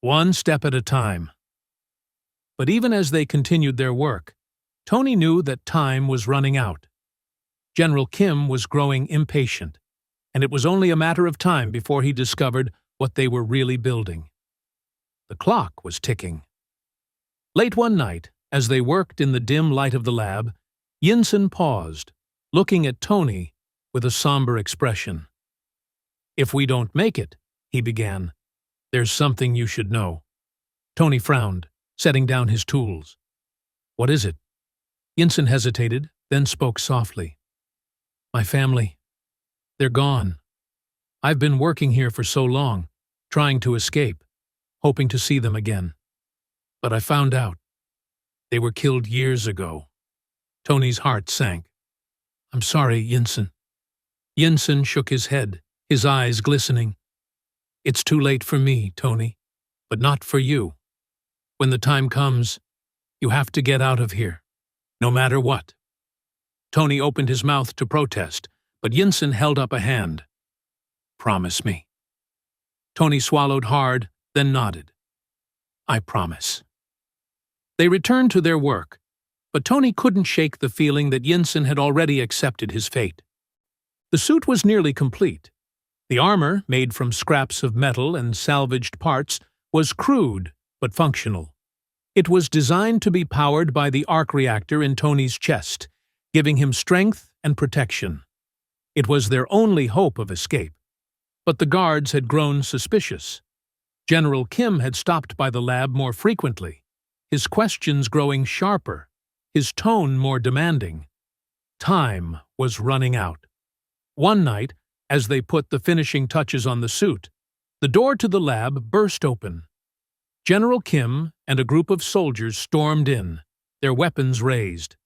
One step at a time. But even as they continued their work, Tony knew that time was running out. General Kim was growing impatient, and it was only a matter of time before he discovered what they were really building. The clock was ticking. Late one night, as they worked in the dim light of the lab, Yinsen paused, looking at Tony with a somber expression. If we don't make it, he began, there's something you should know. Tony frowned, setting down his tools. What is it? Yinsen hesitated, then spoke softly. My family. They're gone. I've been working here for so long, trying to escape, hoping to see them again. But I found out. They were killed years ago. Tony's heart sank. I'm sorry, Yinsen. Yinsen shook his head, his eyes glistening. It's too late for me, Tony, but not for you. When the time comes, you have to get out of here, no matter what. Tony opened his mouth to protest, but Yinsen held up a hand. Promise me. Tony swallowed hard, then nodded. I promise. They returned to their work, but Tony couldn't shake the feeling that Yinsen had already accepted his fate. The suit was nearly complete. The armor, made from scraps of metal and salvaged parts, was crude but functional. It was designed to be powered by the arc reactor in Tony's chest, giving him strength and protection. It was their only hope of escape. But the guards had grown suspicious. General Kim had stopped by the lab more frequently, his questions growing sharper, his tone more demanding. Time was running out. One night, as they put the finishing touches on the suit, the door to the lab burst open. General Kim and a group of soldiers stormed in, their weapons raised.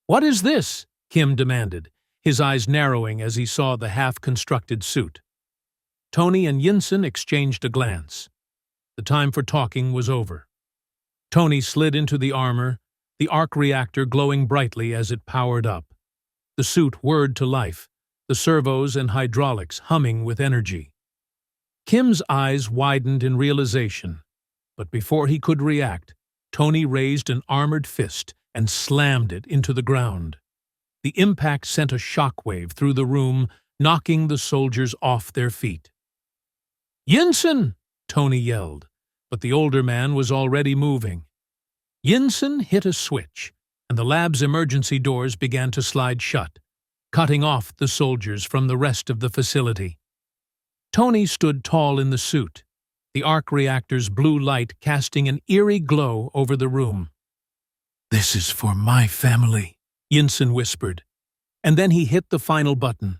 What is this? Kim demanded, his eyes narrowing as he saw the half-constructed suit. Tony and Yinsen exchanged a glance. The time for talking was over. Tony slid into the armor, the arc reactor glowing brightly as it powered up. The suit whirred to life, the servos and hydraulics humming with energy. Kim's eyes widened in realization, but before he could react, Tony raised an armored fist and slammed it into the ground. The impact sent a shockwave through the room, knocking the soldiers off their feet. Yinsen! Tony yelled, but the older man was already moving. Yinsen hit a switch, and the lab's emergency doors began to slide shut, cutting off the soldiers from the rest of the facility. Tony stood tall in the suit, the arc reactor's blue light casting an eerie glow over the room. This is for my family, Yinsen whispered, and then he hit the final button.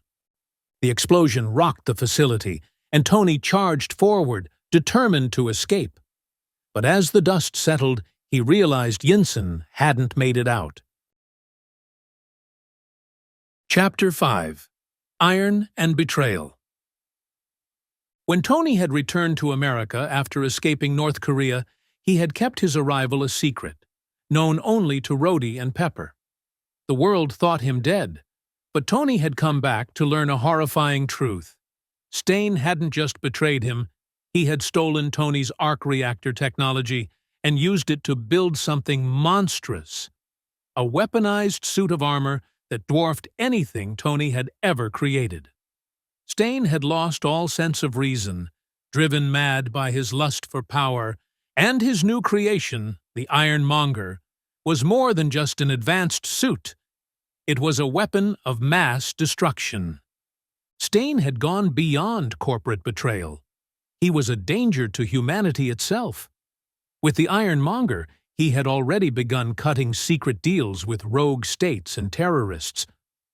The explosion rocked the facility, and Tony charged forward, determined to escape. But as the dust settled, he realized Yinsen hadn't made it out. Chapter 5. Iron and Betrayal. When Tony had returned to America after escaping North Korea, he had kept his arrival a secret, known only to Rhodey and Pepper. The world thought him dead, but Tony had come back to learn a horrifying truth. Stain hadn't just betrayed him, he had stolen Tony's arc reactor technology and used it to build something monstrous. A weaponized suit of armor that dwarfed anything Tony had ever created. Stain had lost all sense of reason, driven mad by his lust for power, and his new creation, the Ironmonger, was more than just an advanced suit. It was a weapon of mass destruction. Stain had gone beyond corporate betrayal. He was a danger to humanity itself. With the Ironmonger, he had already begun cutting secret deals with rogue states and terrorists,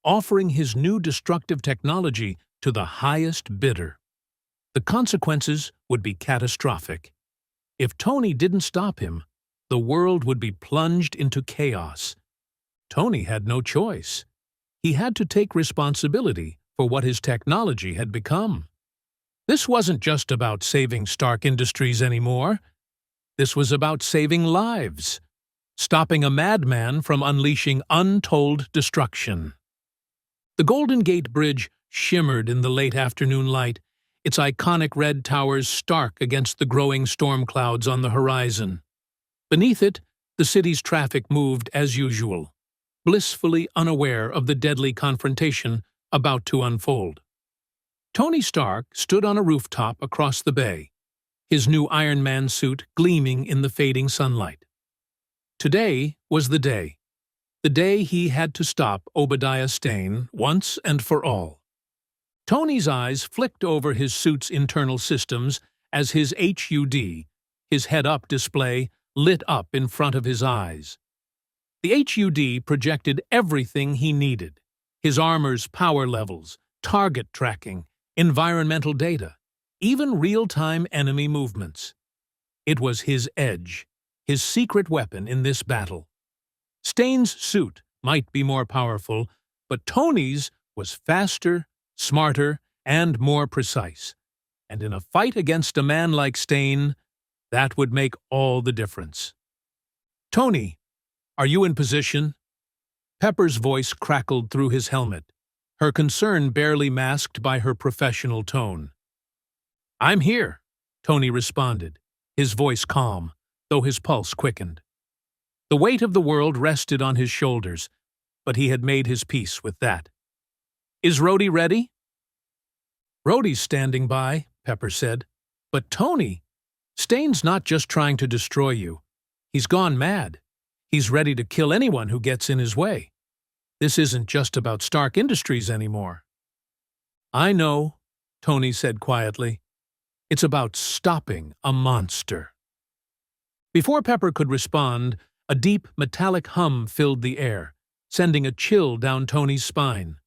offering his new destructive technology to the highest bidder. The consequences would be catastrophic. If Tony didn't stop him, the world would be plunged into chaos. Tony had no choice. He had to take responsibility for what his technology had become. This wasn't just about saving Stark Industries anymore. This was about saving lives, stopping a madman from unleashing untold destruction. The Golden Gate Bridge shimmered in the late afternoon light, its iconic red towers stark against the growing storm clouds on the horizon. Beneath it, the city's traffic moved as usual, blissfully unaware of the deadly confrontation about to unfold. Tony Stark stood on a rooftop across the bay, his new Iron Man suit gleaming in the fading sunlight. Today was the day he had to stop Obadiah Stane once and for all. Tony's eyes flicked over his suit's internal systems as his HUD, his head-up display, lit up in front of his eyes. The HUD projected everything he needed: his armor's power levels, target tracking, environmental data, even real-time enemy movements. It was his edge, his secret weapon in this battle. Stane's suit might be more powerful, but Tony's was faster, smarter, and more precise. And in a fight against a man like Stane, that would make all the difference. "Tony, are you in position?" Pepper's voice crackled through his helmet, her concern barely masked by her professional tone. "I'm here," Tony responded, his voice calm, though his pulse quickened. The weight of the world rested on his shoulders, but he had made his peace with that. "Is Rhodey ready?" "Rhodey's standing by," Pepper said. "But Tony, Stane's not just trying to destroy you. He's gone mad. He's ready to kill anyone who gets in his way. This isn't just about Stark Industries anymore." "I know," Tony said quietly. "It's about stopping a monster." Before Pepper could respond, a deep, metallic hum filled the air, sending a chill down Tony's spine.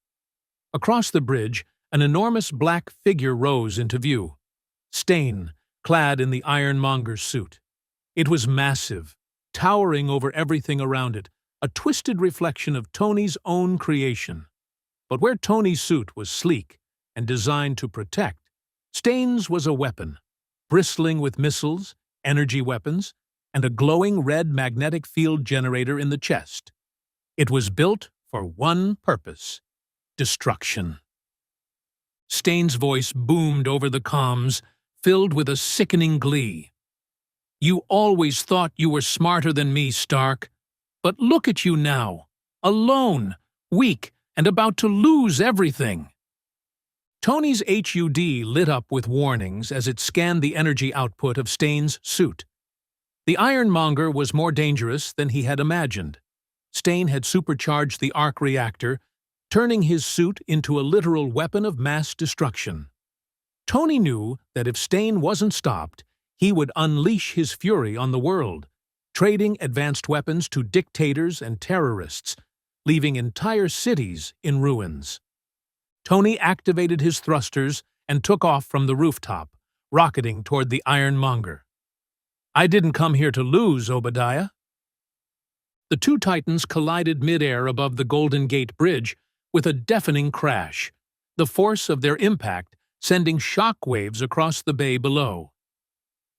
Across the bridge, an enormous black figure rose into view. Stane, clad in the ironmonger's suit. It was massive, towering over everything around it, a twisted reflection of Tony's own creation. But where Tony's suit was sleek and designed to protect, Stane's was a weapon, bristling with missiles, energy weapons, and a glowing red magnetic field generator in the chest. It was built for one purpose: destruction. Stane's voice boomed over the comms, filled with a sickening glee. "You always thought you were smarter than me, Stark. But look at you now, alone, weak, and about to lose everything." Tony's HUD lit up with warnings as it scanned the energy output of Stane's suit. The Ironmonger was more dangerous than he had imagined. Stane had supercharged the arc reactor, turning his suit into a literal weapon of mass destruction. Tony knew that if Stane wasn't stopped, he would unleash his fury on the world, trading advanced weapons to dictators and terrorists, leaving entire cities in ruins. Tony activated his thrusters and took off from the rooftop, rocketing toward the Ironmonger. "I didn't come here to lose, Obadiah." The two Titans collided mid-air above the Golden Gate Bridge with a deafening crash, the force of their impact sending shock waves across the bay below.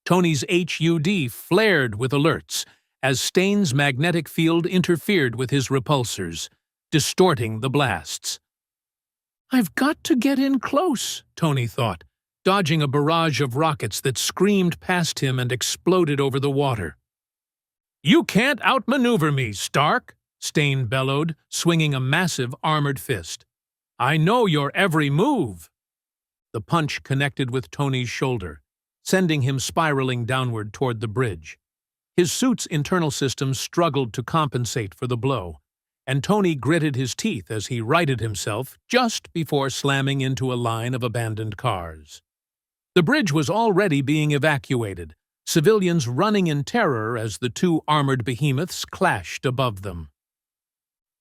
Tony's HUD flared with alerts as Stane's magnetic field interfered with his repulsors, distorting the blasts. "I've got to get in close," Tony thought, dodging a barrage of rockets that screamed past him and exploded over the water. "You can't outmaneuver me, Stark," Stane bellowed, swinging a massive armored fist. "I know your every move." The punch connected with Tony's shoulder, sending him spiraling downward toward the bridge. His suit's internal systems struggled to compensate for the blow, and Tony gritted his teeth as he righted himself just before slamming into a line of abandoned cars. The bridge was already being evacuated, civilians running in terror as the two armored behemoths clashed above them.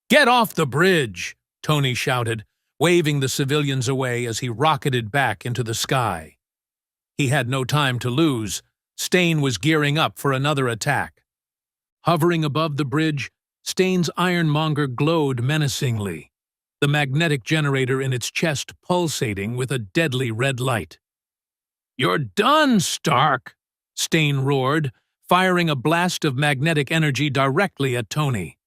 "Get off the bridge!" Tony shouted, waving the civilians away as he rocketed back into the sky. He had no time to lose. Stane was gearing up for another attack. Hovering above the bridge, Stane's Ironmonger glowed menacingly, the magnetic generator in its chest pulsating with a deadly red light. "You're done, Stark!" Stane roared, firing a blast of magnetic energy directly at Tony.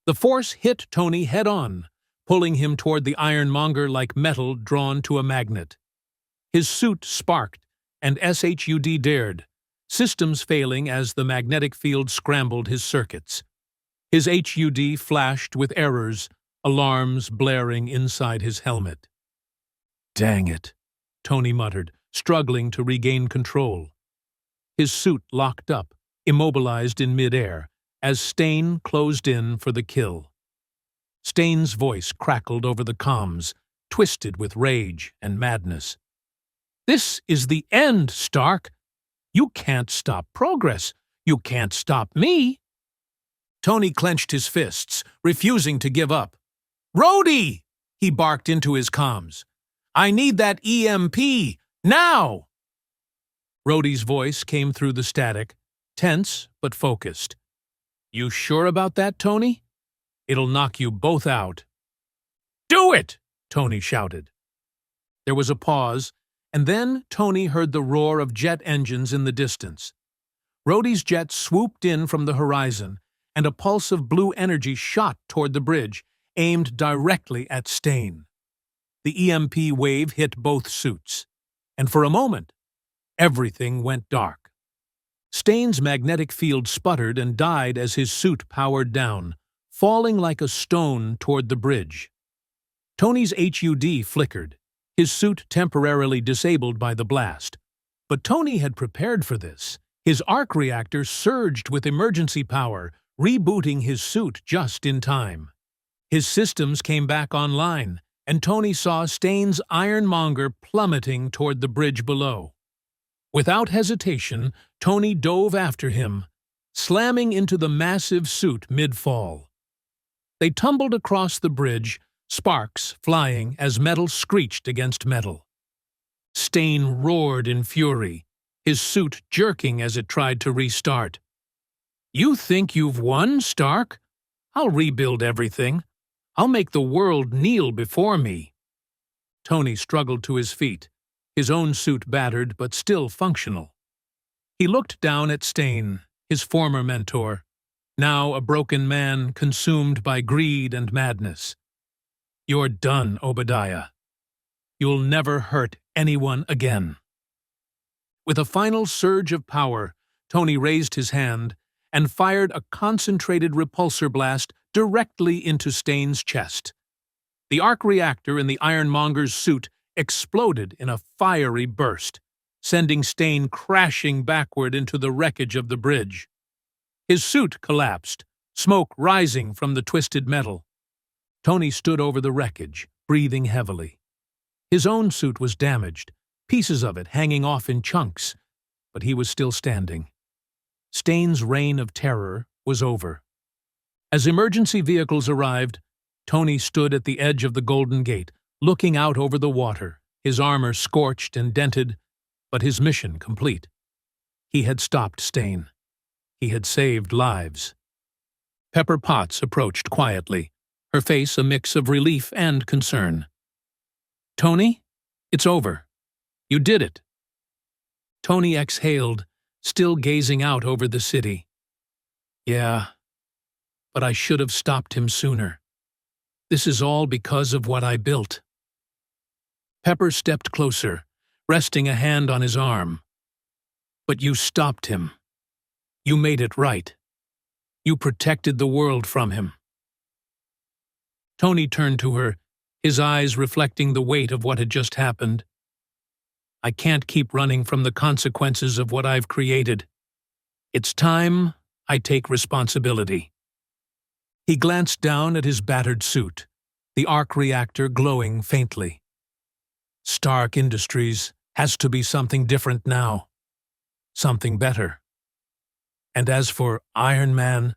The force hit Tony head-on, pulling him toward the ironmonger like metal drawn to a magnet. His suit sparked, and SHUD dared, systems failing as the magnetic field scrambled his circuits. His HUD flashed with errors, alarms blaring inside his helmet. "Dang it," Tony muttered, struggling to regain control. His suit locked up, immobilized in midair, as Stain closed in for the kill. Stain's voice crackled over the comms, twisted with rage and madness. "This is the end, Stark! You can't stop progress! You can't stop me!" Tony clenched his fists, refusing to give up. "Rhodey!" he barked into his comms. "I need that EMP! Now!" Rhodey's voice came through the static, tense but focused. "You sure about that, Tony? It'll knock you both out." "Do it!" Tony shouted. There was a pause, and then Tony heard the roar of jet engines in the distance. Rhodey's jet swooped in from the horizon, and a pulse of blue energy shot toward the bridge, aimed directly at Stain. The EMP wave hit both suits, and for a moment, everything went dark. Stain's magnetic field sputtered and died as his suit powered down, falling like a stone toward the bridge. Tony's HUD flickered, his suit temporarily disabled by the blast. But Tony had prepared for this. His arc reactor surged with emergency power, rebooting his suit just in time. His systems came back online, and Tony saw Stain's ironmonger plummeting toward the bridge below. Without hesitation, Tony dove after him, slamming into the massive suit mid-fall. They tumbled across the bridge, sparks flying as metal screeched against metal. Stain roared in fury, his suit jerking as it tried to restart. "You think you've won, Stark? I'll rebuild everything. I'll make the world kneel before me." Tony struggled to his feet, his own suit battered but still functional. He looked down at Stain, his former mentor, now a broken man consumed by greed and madness. "You're done, Obadiah. You'll never hurt anyone again." With a final surge of power, Tony raised his hand and fired a concentrated repulsor blast directly into Stain's chest. The arc reactor in the ironmonger's suit exploded in a fiery burst, sending Stain crashing backward into the wreckage of the bridge. His suit collapsed, smoke rising from the twisted metal. Tony stood over the wreckage, breathing heavily. His own suit was damaged, pieces of it hanging off in chunks, but he was still standing. Stain's reign of terror was over. As emergency vehicles arrived, Tony stood at the edge of the Golden Gate, looking out over the water, his armor scorched and dented, but his mission complete. He had stopped Stain. He had saved lives. Pepper Potts approached quietly, her face a mix of relief and concern. "Tony, it's over. You did it." Tony exhaled, still gazing out over the city. "Yeah, but I should have stopped him sooner. This is all because of what I built." Pepper stepped closer, resting a hand on his arm. "But you stopped him. You made it right. You protected the world from him." Tony turned to her, his eyes reflecting the weight of what had just happened. "I can't keep running from the consequences of what I've created. It's time I take responsibility." He glanced down at his battered suit, the arc reactor glowing faintly. Stark Industries has to be something different now. Something better. And as for Iron Man,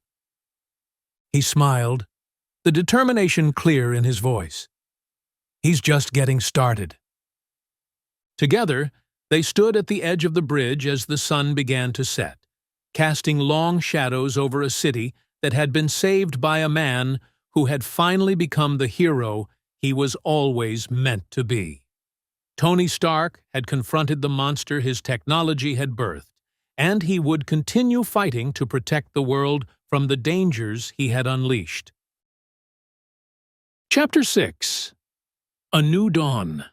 he smiled, the determination clear in his voice. He's just getting started. Together, they stood at the edge of the bridge as the sun began to set, casting long shadows over a city that had been saved by a man who had finally become the hero he was always meant to be. Tony Stark had confronted the monster his technology had birthed, and he would continue fighting to protect the world from the dangers he had unleashed. Chapter 6. A New Dawn.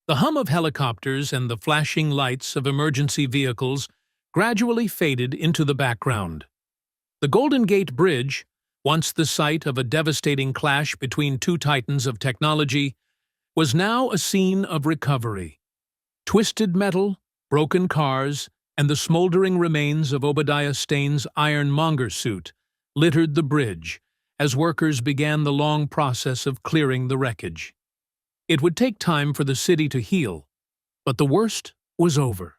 The hum of helicopters and the flashing lights of emergency vehicles gradually faded into the background. The Golden Gate Bridge, once the site of a devastating clash between two titans of technology, was now a scene of recovery. Twisted metal, broken cars, and the smoldering remains of Obadiah Stane's ironmonger suit littered the bridge as workers began the long process of clearing the wreckage. It would take time for the city to heal, but the worst was over.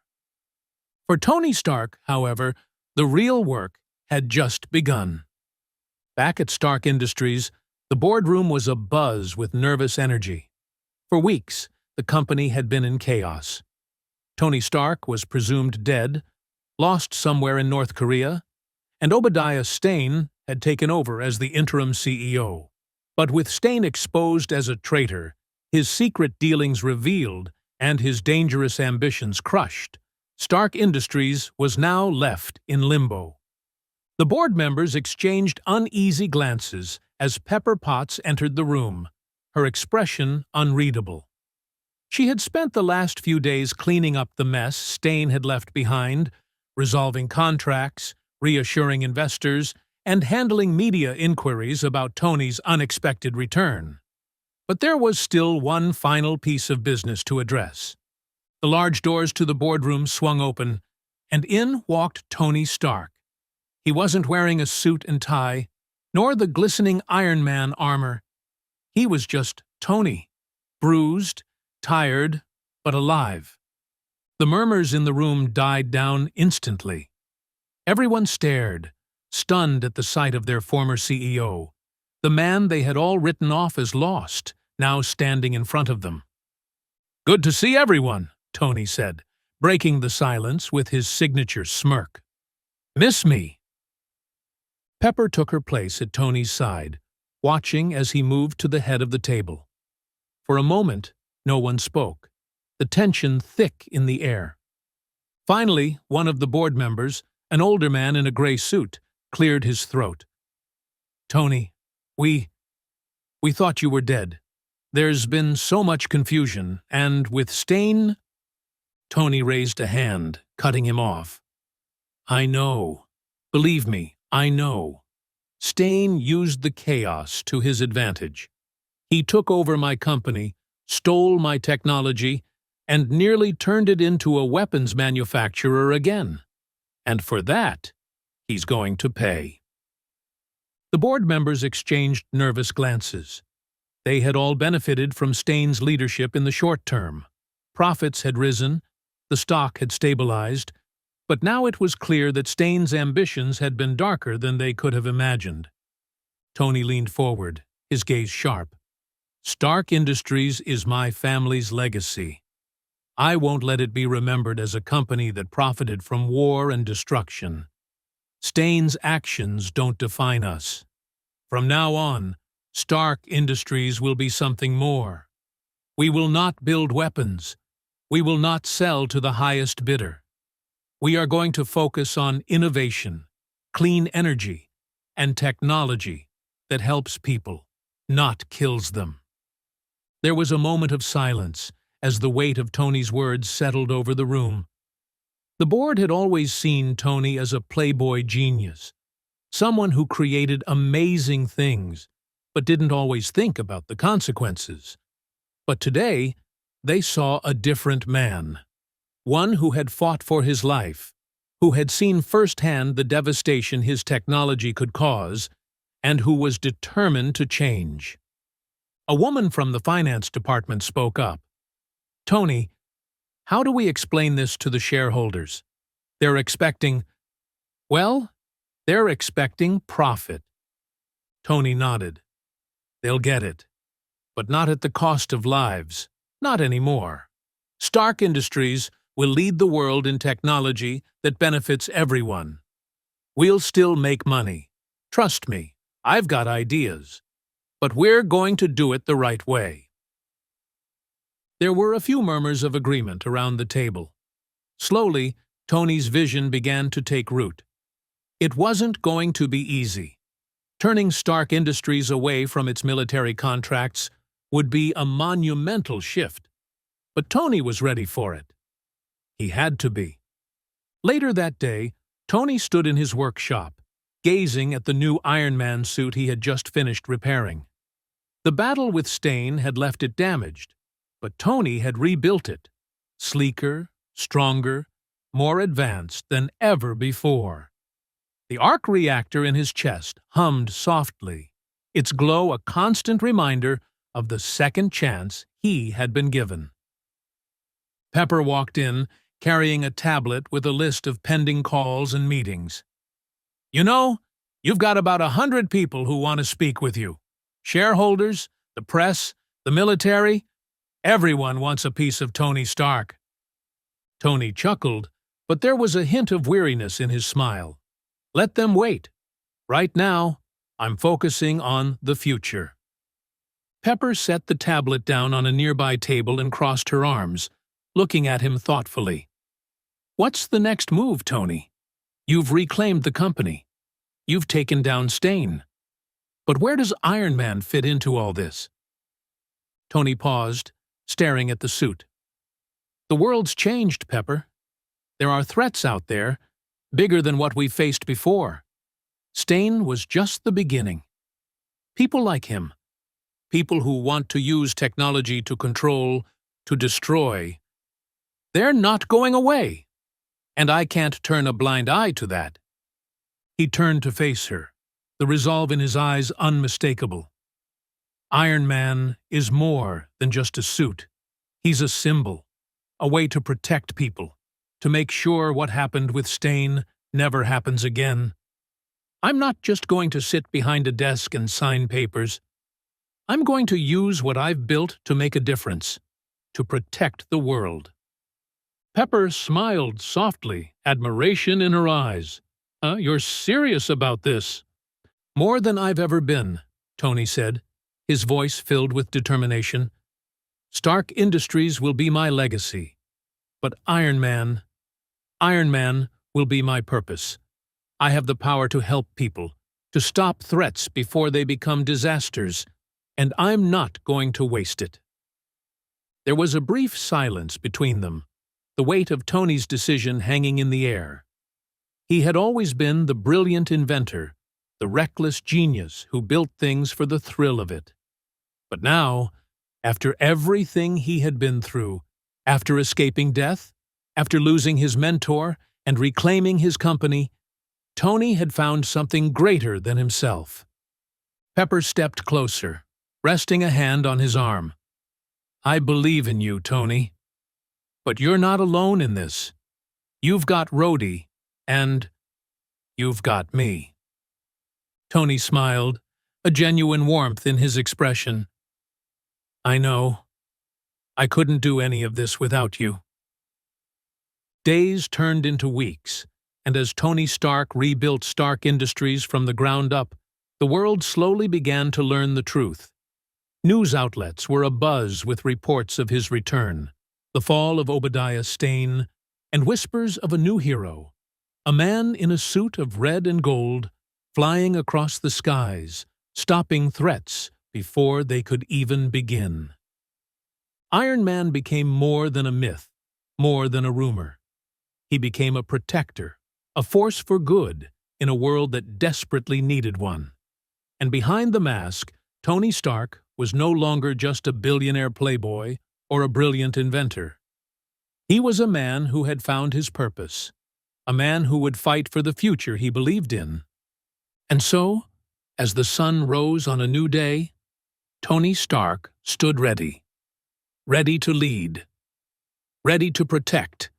For Tony Stark, however, the real work had just begun. Back at Stark Industries, the boardroom was abuzz with nervous energy. For weeks, the company had been in chaos. Tony Stark was presumed dead, lost somewhere in North Korea, and Obadiah Stane had taken over as the interim CEO. But with Stane exposed as a traitor, his secret dealings revealed, and his dangerous ambitions crushed, Stark Industries was now left in limbo. The board members exchanged uneasy glances as Pepper Potts entered the room, her expression unreadable. She had spent the last few days cleaning up the mess Stane had left behind, resolving contracts, reassuring investors, and handling media inquiries about Tony's unexpected return. But there was still one final piece of business to address. The large doors to the boardroom swung open, and in walked Tony Stark. He wasn't wearing a suit and tie, nor the glistening Iron Man armor. He was just Tony, bruised, tired, but alive. The murmurs in the room died down instantly. Everyone stared, stunned at the sight of their former CEO, the man they had all written off as lost, now standing in front of them. "Good to see everyone," Tony said, breaking the silence with his signature smirk. "Miss me?" Pepper took her place at Tony's side, watching as he moved to the head of the table. For a moment, no one spoke, the tension thick in the air. Finally, one of the board members, an older man in a gray suit, cleared his throat. "Tony, we thought you were dead. There's been so much confusion, and with Stane—" Tony raised a hand, cutting him off. "I know. Believe me, I know. Stane used the chaos to his advantage. He took over my company, stole my technology, and nearly turned it into a weapons manufacturer again. And for that, he's going to pay." The board members exchanged nervous glances. They had all benefited from Stane's leadership in the short term. Profits had risen, the stock had stabilized, but now it was clear that Stane's ambitions had been darker than they could have imagined. Tony leaned forward, his gaze sharp. "Stark Industries is my family's legacy. I won't let it be remembered as a company that profited from war and destruction. Stane's actions don't define us. From now on, Stark Industries will be something more. We will not build weapons. We will not sell to the highest bidder. We are going to focus on innovation, clean energy, and technology that helps people, not kills them." There was a moment of silence as the weight of Tony's words settled over the room. The board had always seen Tony as a playboy genius, someone who created amazing things, but didn't always think about the consequences. But today, they saw a different man, one who had fought for his life, who had seen firsthand the devastation his technology could cause, and who was determined to change. A woman from the finance department spoke up. "Tony, how do we explain this to the shareholders? They're expecting—" "Well, they're expecting profit." Tony nodded. "They'll get it. But not at the cost of lives. Not anymore. Stark Industries will lead the world in technology that benefits everyone. We'll still make money. Trust me, I've got ideas. But we're going to do it the right way." There were a few murmurs of agreement around the table. Slowly, Tony's vision began to take root. It wasn't going to be easy. Turning Stark Industries away from its military contracts would be a monumental shift, but Tony was ready for it. He had to be. Later that day, Tony stood in his workshop, gazing at the new Iron Man suit he had just finished repairing. The battle with Stain had left it damaged, but Tony had rebuilt it, sleeker, stronger, more advanced than ever before. The arc reactor in his chest hummed softly, its glow a constant reminder of the second chance he had been given. Pepper walked in, carrying a tablet with a list of pending calls and meetings. "You know, you've got about 100 people who want to speak with you. Shareholders, the press, the military, everyone wants a piece of Tony Stark." Tony chuckled, but there was a hint of weariness in his smile. "Let them wait. Right now, I'm focusing on the future." Pepper set the tablet down on a nearby table and crossed her arms, looking at him thoughtfully. "What's the next move, Tony? You've reclaimed the company. You've taken down Stain. But where does Iron Man fit into all this?" Tony paused, staring at the suit. "The world's changed, Pepper. There are threats out there, bigger than what we've faced before. Stain was just the beginning. People like him, people who want to use technology to control, to destroy, they're not going away, and I can't turn a blind eye to that." He turned to face her, the resolve in his eyes unmistakable. Iron Man is more than just a suit. He's a symbol, a way to protect people, to make sure what happened with Stain never happens again. I'm not just going to sit behind a desk and sign papers. I'm going to use what I've built to make a difference, to protect the world. Pepper smiled softly, admiration in her eyes. You're serious about this?" "More than I've ever been," Tony said, his voice filled with determination. "Stark Industries will be my legacy, but Iron Man will be my purpose. I have the power to help people, to stop threats before they become disasters, and I'm not going to waste it." There was a brief silence between them, the weight of Tony's decision hanging in the air. He had always been the brilliant inventor, the reckless genius who built things for the thrill of it. But now, after everything he had been through, after escaping death, after losing his mentor and reclaiming his company, Tony had found something greater than himself. Pepper stepped closer, resting a hand on his arm. "I believe in you, Tony. But you're not alone in this. You've got Rhodey, and you've got me." Tony smiled, a genuine warmth in his expression. "I know. I couldn't do any of this without you." Days turned into weeks, and as Tony Stark rebuilt Stark Industries from the ground up, the world slowly began to learn the truth. News outlets were abuzz with reports of his return, the fall of Obadiah Stane, and whispers of a new hero, a man in a suit of red and gold, flying across the skies, stopping threats before they could even begin. Iron Man became more than a myth, more than a rumor. He became a protector, a force for good in a world that desperately needed one. And behind the mask, Tony Stark was no longer just a billionaire playboy or a brilliant inventor. He was a man who had found his purpose, a man who would fight for the future he believed in. And so, as the sun rose on a new day, Tony Stark stood ready, ready to lead, ready to protect,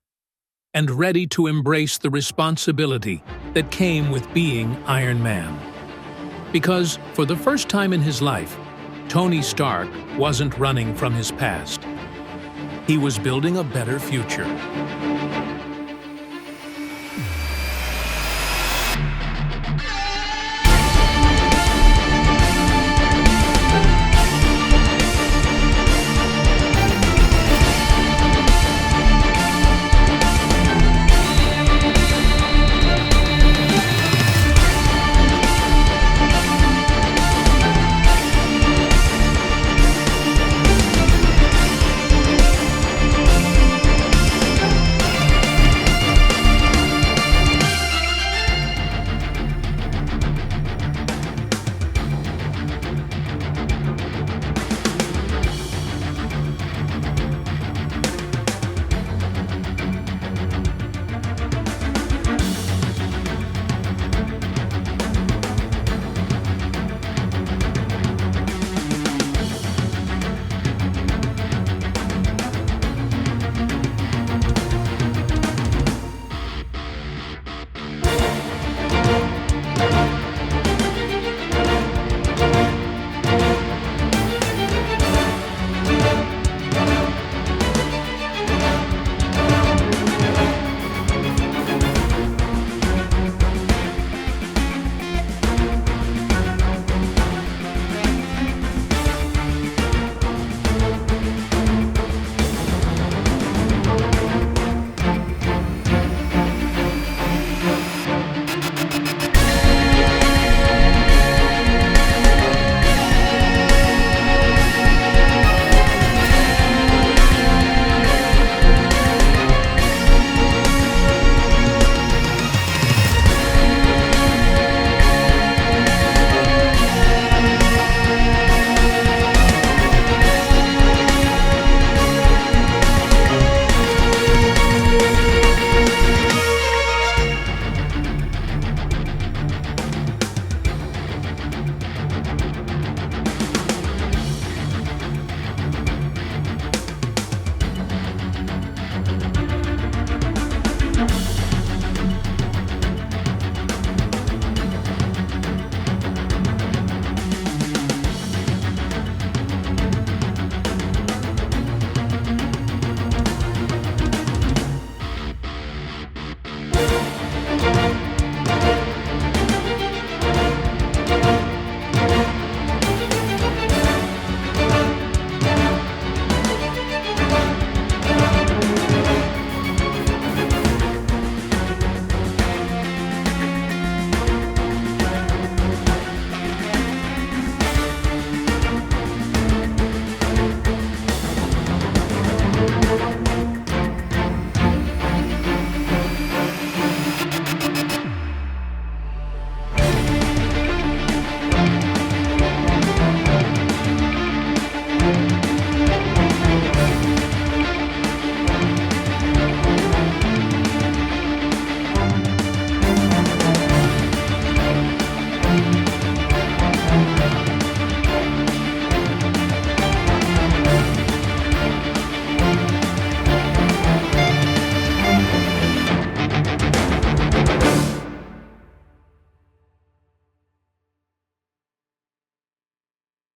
and ready to embrace the responsibility that came with being Iron Man. Because, for the first time in his life, Tony Stark wasn't running from his past. He was building a better future.